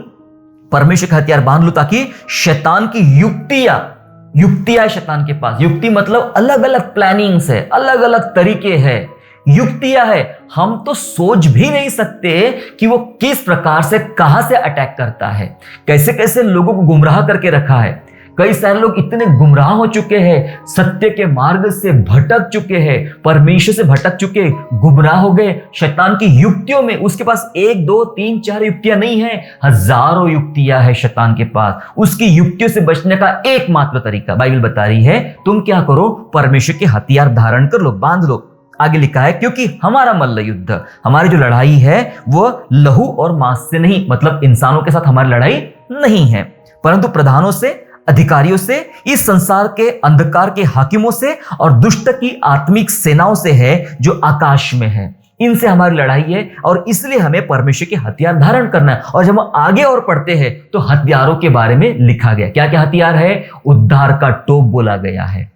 परमेश्वर के हथियार बांध लो ताकि शैतान की युक्तियां शैतान के पास। युक्ति मतलब अलग अलग प्लानिंग्स है, अलग अलग तरीके हैं, युक्तियां है। हम तो सोच भी नहीं सकते कि वो किस प्रकार से, कहां से अटैक करता है, कैसे कैसे लोगों को गुमराह करके रखा है। कई सारे लोग इतने गुमराह हो चुके हैं, सत्य के मार्ग से भटक चुके हैं, परमेश्वर से भटक चुके, गुमराह हो गए शैतान की युक्तियों में। उसके पास 1 2 3 4 युक्तियां नहीं है, हजारों युक्तियां है शैतान के पास। उसकी युक्तियों से बचने का एकमात्र तरीका बाइबल बता रही है, तुम क्या करो? परमेश्वर के हथियार धारण कर लो, बांध लो। आगे लिखा है क्योंकि हमारा मल्ल युद्ध, हमारी जो लड़ाई है वो लहू और मांस से नहीं, मतलब इंसानों के साथ हमारी लड़ाई नहीं है, परंतु प्रधानों से, अधिकारियों से, इस संसार के अंधकार के हाकिमों से और दुष्ट की आत्मिक सेनाओं से है जो आकाश में है। इनसे हमारी लड़ाई है और इसलिए हमें परमेश्वर के हथियार धारण करना है। और जब हम आगे और पढ़ते हैं तो हथियारों के बारे में लिखा गया। क्या क्या हथियार है? उद्धार का टोप बोला गया है,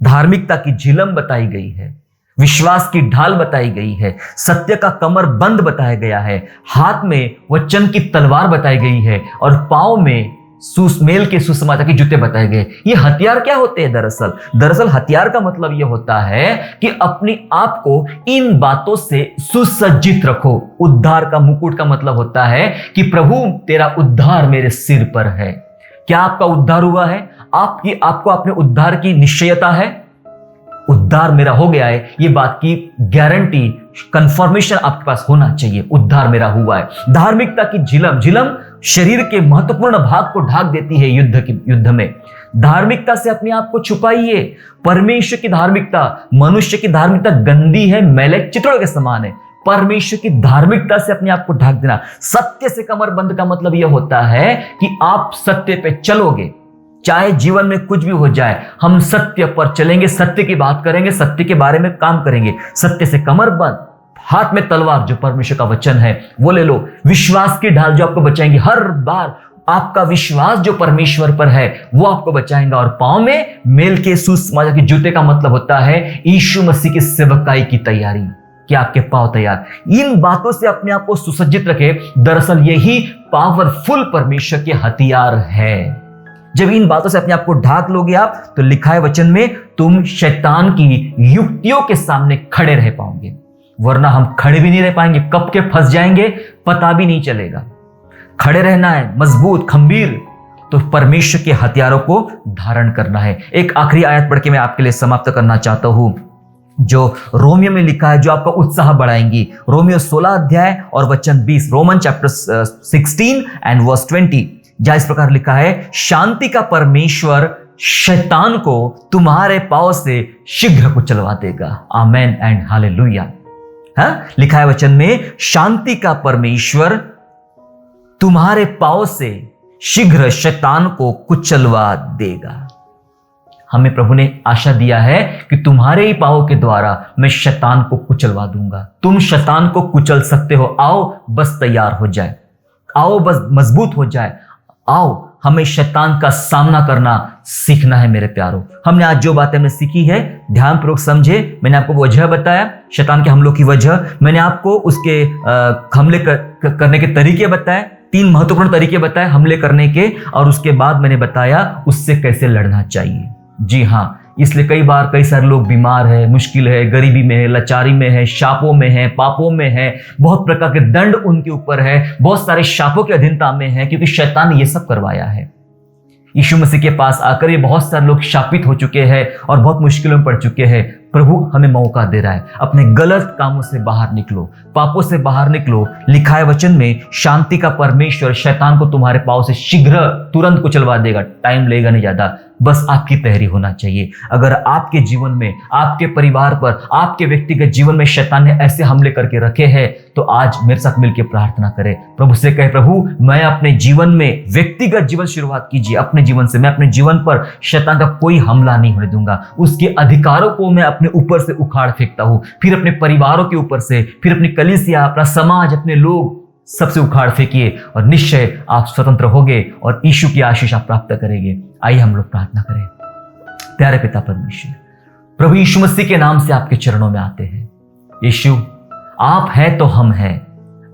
धार्मिकता की झिलम बताई गई है, विश्वास की ढाल बताई गई है, सत्य का कमर बंद बताया गया है, हाथ में वचन की तलवार बताई गई है और पांव में सुसमेल के सुसमाचार के जूते बताए गए। ये हथियार क्या होते हैं? दरअसल हथियार का मतलब यह होता है कि अपने आप को इन बातों से सुसज्जित रखो। उद्धार का मुकुट का मतलब होता है कि प्रभु तेरा उद्धार मेरे सिर पर है। क्या आपका उद्धार हुआ है? आपको अपने उद्धार की निश्चयता है? उद्धार मेरा हो गया है, ये बात की गारंटी, कंफर्मेशन आपके पास होना चाहिए, उद्धार मेरा हुआ है। धार्मिकता की झिलम शरीर के महत्वपूर्ण भाग को ढाक देती है युद्ध में। धार्मिकता से अपने आप को छुपाइए। परमेश्वर की धार्मिकता, मनुष्य की धार्मिकता गंदी है, मैले चित्रों के समान है। परमेश्वर की धार्मिकता से अपने आप को ढाक देना। सत्य से कमर बंद का मतलब यह होता है कि आप सत्य पे चलोगे, चाहे जीवन में कुछ भी हो जाए, हम सत्य पर चलेंगे, सत्य की बात करेंगे, सत्य के बारे में काम करेंगे। सत्य से कमर बंद, हाथ में तलवार जो परमेश्वर का वचन है वो ले लो, विश्वास की ढाल जो आपको बचाएंगे। हर बार आपका विश्वास जो परमेश्वर पर है वो आपको बचाएगा। और पांव में मेल के सुसमाचार के जूते का मतलब होता है यीशु मसीह की सेवकाई की तैयारी, कि आपके पांव तैयार। इन बातों से अपने आप को सुसज्जित रखे। दरअसल यही पावरफुल परमेश्वर के हथियार है। जब इन बातों से अपने आप को ढाक लोगे आप, तो लिखा है वचन में, तुम शैतान की युक्तियों के सामने खड़े रह पाओगे। वरना हम खड़े भी नहीं रह पाएंगे, कब के फंस जाएंगे पता भी नहीं चलेगा। खड़े रहना है, मजबूत खंभीर, तो परमेश्वर के हथियारों को धारण करना है। एक आखिरी आयत पढ़ के मैं आपके लिए समाप्त करना चाहता हूं, जो रोमियो में लिखा है, जो आपका उत्साह बढ़ाएंगी। रोमियो 16 अध्याय और वचन 20, रोमन चैप्टर 16 एंड वर्स 20, जहां इस प्रकार लिखा है, शांति का परमेश्वर शैतान को तुम्हारे पांव से शीघ्र कुचलवा देगा। आमेन एंड हालेलुया। लिखा है वचन में, शांति का परमेश्वर तुम्हारे पांव से शीघ्र शैतान को कुचलवा देगा। हमें प्रभु ने आशा दिया है कि तुम्हारे ही पांव के द्वारा मैं शैतान को कुचलवा दूंगा। तुम शैतान को कुचल सकते हो। आओ बस तैयार हो जाए, आओ बस मजबूत हो जाए, आओ हमें शैतान का सामना करना सीखना है। मेरे प्यारों, हमने आज जो बातें हमने सीखी है ध्यानपूर्वक समझे। मैंने आपको वजह बताया, शैतान के हमलों की वजह, मैंने आपको उसके हमले करने के तरीके बताए, 3 महत्वपूर्ण तरीके बताए हमले करने के, और उसके बाद मैंने बताया उससे कैसे लड़ना चाहिए। जी हाँ, इसलिए कई सारे लोग बीमार है, मुश्किल है, गरीबी में है, लाचारी में है, शापों में है, पापों में है, बहुत प्रकार के दंड उनके ऊपर है, बहुत सारे शापों की अधीनता में है, क्योंकि शैतान ने ये सब करवाया है। यीशु मसीह के पास आकर ये बहुत सारे लोग शापित हो चुके हैं और बहुत मुश्किलों में पड़ चुके हैं। प्रभु हमें मौका दे रहा है, अपने गलत कामों से बाहर निकलो, पापों से बाहर निकलो। लिखा है वचन में, शांति का परमेश्वर शैतान को तुम्हारे पांव से शीघ्र तुरंत कुचलवा देगा। टाइम लगेगा नहीं ज्यादा, बस आपकी तैयारी होना चाहिए। अगर आपके जीवन में, आपके परिवार पर, आपके व्यक्तिगत जीवन में शैतान ने ऐसे हमले करके रखे हैं, तो आज मेरे साथ मिलकर प्रार्थना करें, प्रभु से कहे, प्रभु मैं अपने जीवन में, व्यक्तिगत जीवन शुरुआत कीजिए अपने जीवन से। मैं अपने जीवन पर शैतान का कोई हमला नहीं होने दूंगा। उसके अधिकारों को मैं अपने ऊपर से उखाड़ फेंकता हूं, फिर अपने परिवारों के ऊपर से, फिर अपनी कलीसिया, अपना समाज, अपने लोग, सबसे उखाड़ फेंकिए, और निश्चय आप स्वतंत्र होगे और यीशु की आशीष आप प्राप्त करेंगे। आइए हम लोग प्रार्थना करें। प्यारे पिता परमेश्वर, प्रभु यीशु मसीह के नाम से आपके चरणों में आते हैं। यीशु, आप हैं तो हम हैं,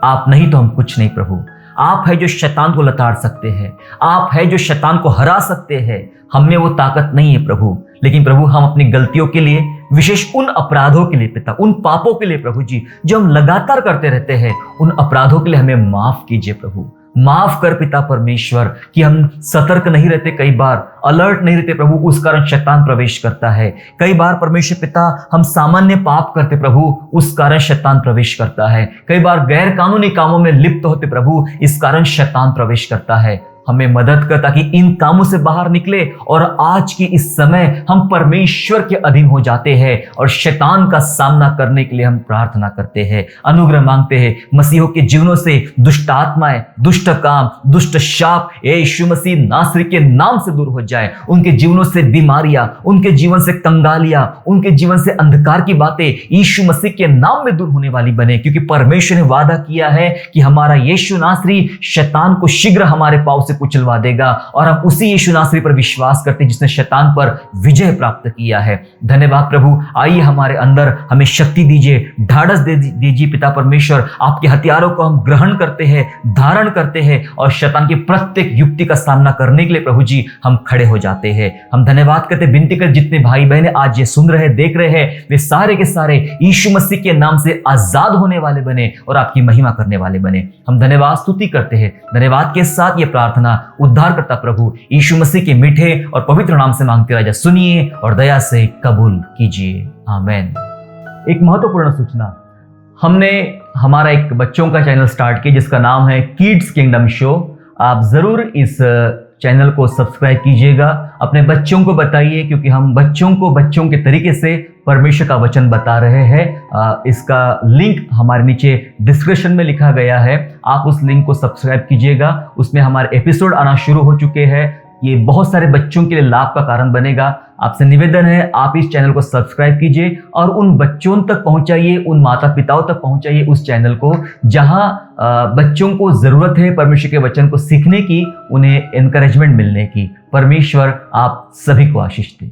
आप नहीं तो हम कुछ नहीं। प्रभु आप है जो शैतान को लताड़ सकते हैं, आप है जो शैतान को हरा सकते हैं। हम में वो ताकत नहीं है प्रभु, लेकिन प्रभु हम अपनी गलतियों के लिए, विशेष उन अपराधों के लिए पिता, उन पापों के लिए प्रभु जी जो हम लगातार करते रहते हैं, उन अपराधों के लिए हमें माफ कीजिए प्रभु। माफ कर पिता परमेश्वर कि हम सतर्क नहीं रहते, कई बार अलर्ट नहीं रहते प्रभु, उस कारण शैतान प्रवेश करता है। कई बार परमेश्वर पिता हम सामान्य पाप करते प्रभु, उस कारण शैतान प्रवेश करता है। कई बार गैर कानूनी कामों में लिप्त होते प्रभु, इस कारण शैतान प्रवेश करता है। हमें मदद कर ताकि इन कामों से बाहर निकले और आज की इस समय हम परमेश्वर के अधीन हो जाते हैं और शैतान का सामना करने के लिए हम प्रार्थना करते हैं, अनुग्रह मांगते हैं। मसीहों के जीवनों से दुष्ट आत्माएं, दुष्ट काम, दुष्ट शाप यीशु मसीह नासरी के नाम से दूर हो जाए। उनके जीवनों से बीमारियां, उनके जीवन से कंगालियां, उनके जीवन से अंधकार की बातें यीशु मसीह के नाम में दूर होने वाली बने, क्योंकि परमेश्वर ने वादा किया है कि हमारा यीशु नासरी शैतान को शीघ्र हमारे पांव से कुचलवा देगा। और हम उसी यीशु नासरी पर विश्वास करते हैं जिसने शैतान पर विजय प्राप्त किया है। धन्यवाद प्रभु। आइए हमारे अंदर हमें शक्ति दीजिए, ढाढ़स दीजिए पिता परमेश्वर। आपके हथियारों को हम ग्रहण करते हैं, धारण करते हैं और शैतान की प्रत्येक युक्ति का सामना करने के लिए प्रभु जी हम खड़े हो जाते हैं। हम धन्यवाद करते, विनती कर जितने भाई बहन आज ये सुन रहे, देख रहे हैं, वे सारे के सारे यीशु मसीह के नाम से आजाद होने वाले बने और आपकी महिमा करने वाले बने। हम धन्यवाद स्तुति करते हैं। धन्यवाद के साथ ये प्रार्थना प्रार्थना उद्धारकर्ता प्रभु यीशु मसीह के मीठे और पवित्र नाम से मांगते राजा, सुनिए और दया से कबूल कीजिए, आमीन। एक महत्वपूर्ण सूचना, हमने हमारा एक बच्चों का चैनल स्टार्ट किया जिसका नाम है किड्स किंगडम शो। आप जरूर इस चैनल को सब्सक्राइब कीजिएगा, अपने बच्चों को बताइए, क्योंकि हम बच्चों को बच्चों के तरीके से परमेश्वर का वचन बता रहे हैं। इसका लिंक हमारे नीचे डिस्क्रिप्शन में लिखा गया है, आप उस लिंक को सब्सक्राइब कीजिएगा। उसमें हमारे एपिसोड आना शुरू हो चुके हैं, ये बहुत सारे बच्चों के लिए लाभ का कारण बनेगा। आपसे निवेदन है आप इस चैनल को सब्सक्राइब कीजिए और उन बच्चों तक पहुंचाइए, उन माता पिताओं तक पहुंचाइए उस चैनल को जहां बच्चों को जरूरत है परमेश्वर के वचन को सीखने की, उन्हें एनकरेजमेंट मिलने की। परमेश्वर आप सभी को आशीष दे।